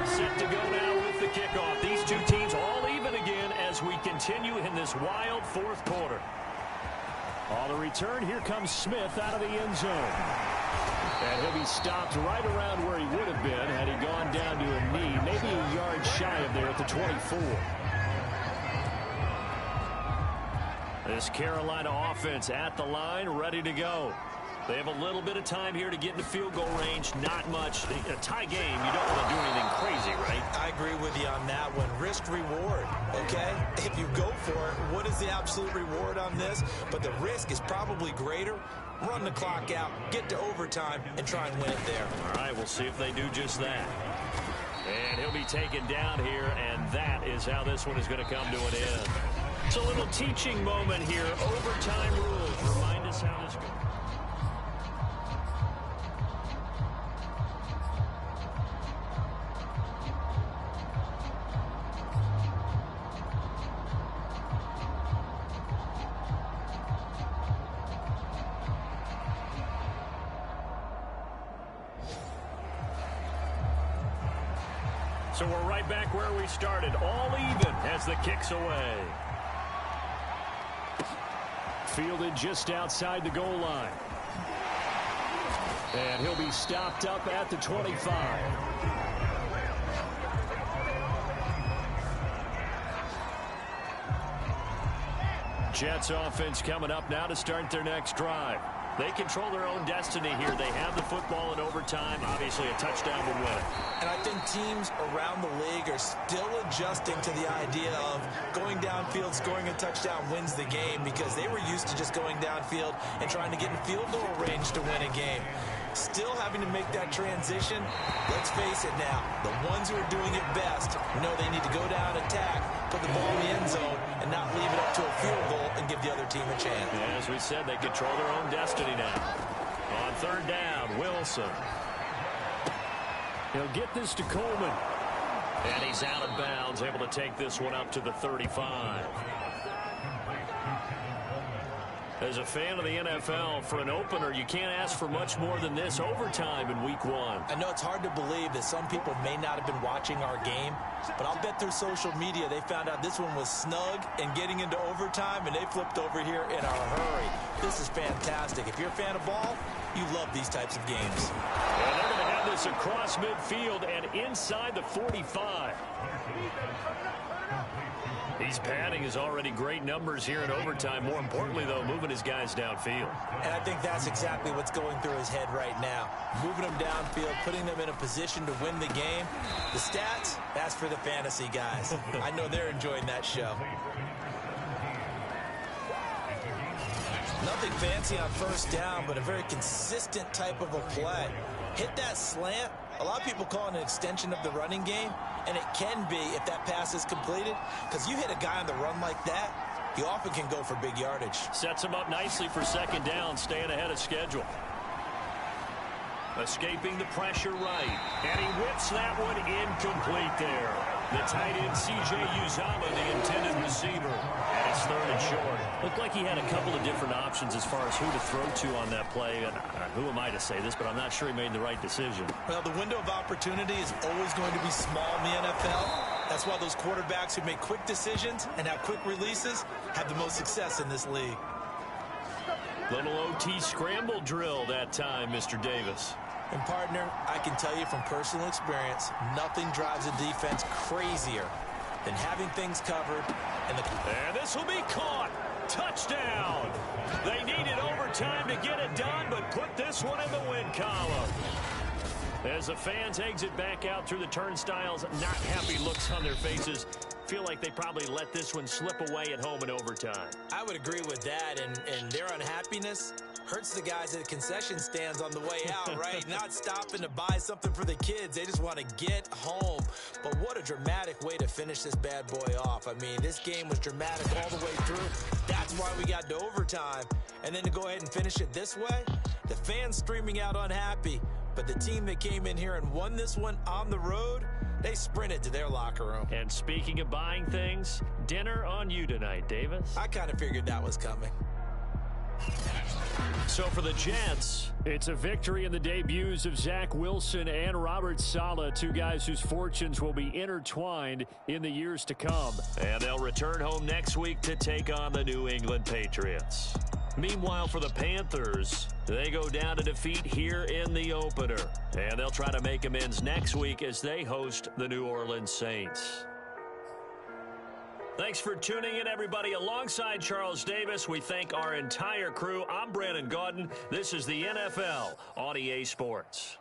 Set to go now with the kickoff. These two teams all even again as we continue in this wild 4th quarter.
On the return, here comes Smith out of the end zone. And he'll be stopped right around where he would have been had he gone down to a knee, maybe a yard shy of there at the 24.
This Carolina offense at the line, ready to go. They have a little bit of time here to get into field goal range. Not much. A tie game, you don't want to do anything crazy, right?
I agree with you on that one. Risk-reward, okay? If you go for it, what is the absolute reward on this? But the risk is probably greater. Run the clock out, get to overtime, and try and win it there.
All right, we'll see if they do just that. And he'll be taken down here, and that is how this one is going to come to an end. It's a little teaching moment here. Overtime rules. Remind us how this goes.
So we're right back where we started, all even as the kick's away. Fielded just outside the goal line. And he'll be stopped up at the 25. Jets offense coming up now to start their next drive. They control their own destiny here. They have the football in overtime. Obviously, a touchdown would win it.
And I think teams around the league are still adjusting to the idea of going downfield, scoring a touchdown wins the game, because they were used to just going downfield and trying to get in field goal range to win a game. Still having to make that transition. Let's face it now, the ones who are doing it best know they need to go down, attack, put the ball in the end zone, and not leave it up to a field goal and give the other team a chance.
Yeah, as we said, they control their own destiny now. On third down, Wilson. He'll get this to Coleman. And he's out of bounds, able to take this one up to the 35. As a fan of the NFL, for an opener, you can't ask for much more than this overtime in week 1.
I know it's hard to believe that some people may not have been watching our game, but I'll bet through social media they found out this one was snug and getting into overtime, and they flipped over here in a hurry. This is fantastic. If you're a fan of ball, you love these types of games.
And they're going to have this across midfield and inside the 45. He's padding his already great numbers here in overtime. More importantly, though, moving his guys downfield.
And I think that's exactly what's going through his head right now. Moving them downfield, putting them in a position to win the game. The stats, that's for the fantasy guys. I know they're enjoying that show. Nothing fancy on first down, but a very consistent type of a play. Hit that slant. A lot of people call it an extension of the running game, and it can be if that pass is completed, because you hit a guy on the run like that, he often can go for big yardage.
Sets him up nicely for second down, staying ahead of schedule. Escaping the pressure right, and he whips that one incomplete there. The tight end, C.J. Uzama, the intended receiver. And it's third and short. Looked like he had a couple of different options as far as who to throw to on that play. And who am I to say this, but I'm not sure he made the right decision.
Well, the window of opportunity is always going to be small in the NFL. That's why those quarterbacks who make quick decisions and have quick releases have the most success in this league.
Little OT scramble drill that time, Mr. Davis.
And, partner, I can tell you from personal experience, nothing drives a defense crazier than having things covered. And
this will be caught. Touchdown. They needed overtime to get it done, but put this one in the win column. As the fans exit back out through the turnstiles, not happy looks on their faces. Feel like they probably let this one slip away at home in overtime.
I would agree with that, and their unhappiness hurts the guys at the concession stands on the way out, right? Not stopping to buy something for the kids. They just want to get home. But what a dramatic way to finish this bad boy off. I mean, this game was dramatic all the way through. That's why we got to overtime. And then to go ahead and finish it this way, the fans streaming out unhappy. But the team that came in here and won this one on the road, they sprinted to their locker room.
And speaking of buying things, dinner on you tonight, Davis.
I kind of figured that was coming.
So for the Jets, it's a victory in the debuts of Zach Wilson and Robert Saleh, two guys whose fortunes will be intertwined in the years to come. And they'll return home next week to take on the New England Patriots. Meanwhile, for the Panthers, they go down to defeat here in the opener. And they'll try to make amends next week as they host the New Orleans Saints. Thanks for tuning in, everybody. Alongside Charles Davis, we thank our entire crew. I'm Brandon Gaudin. This is the NFL on EA Sports.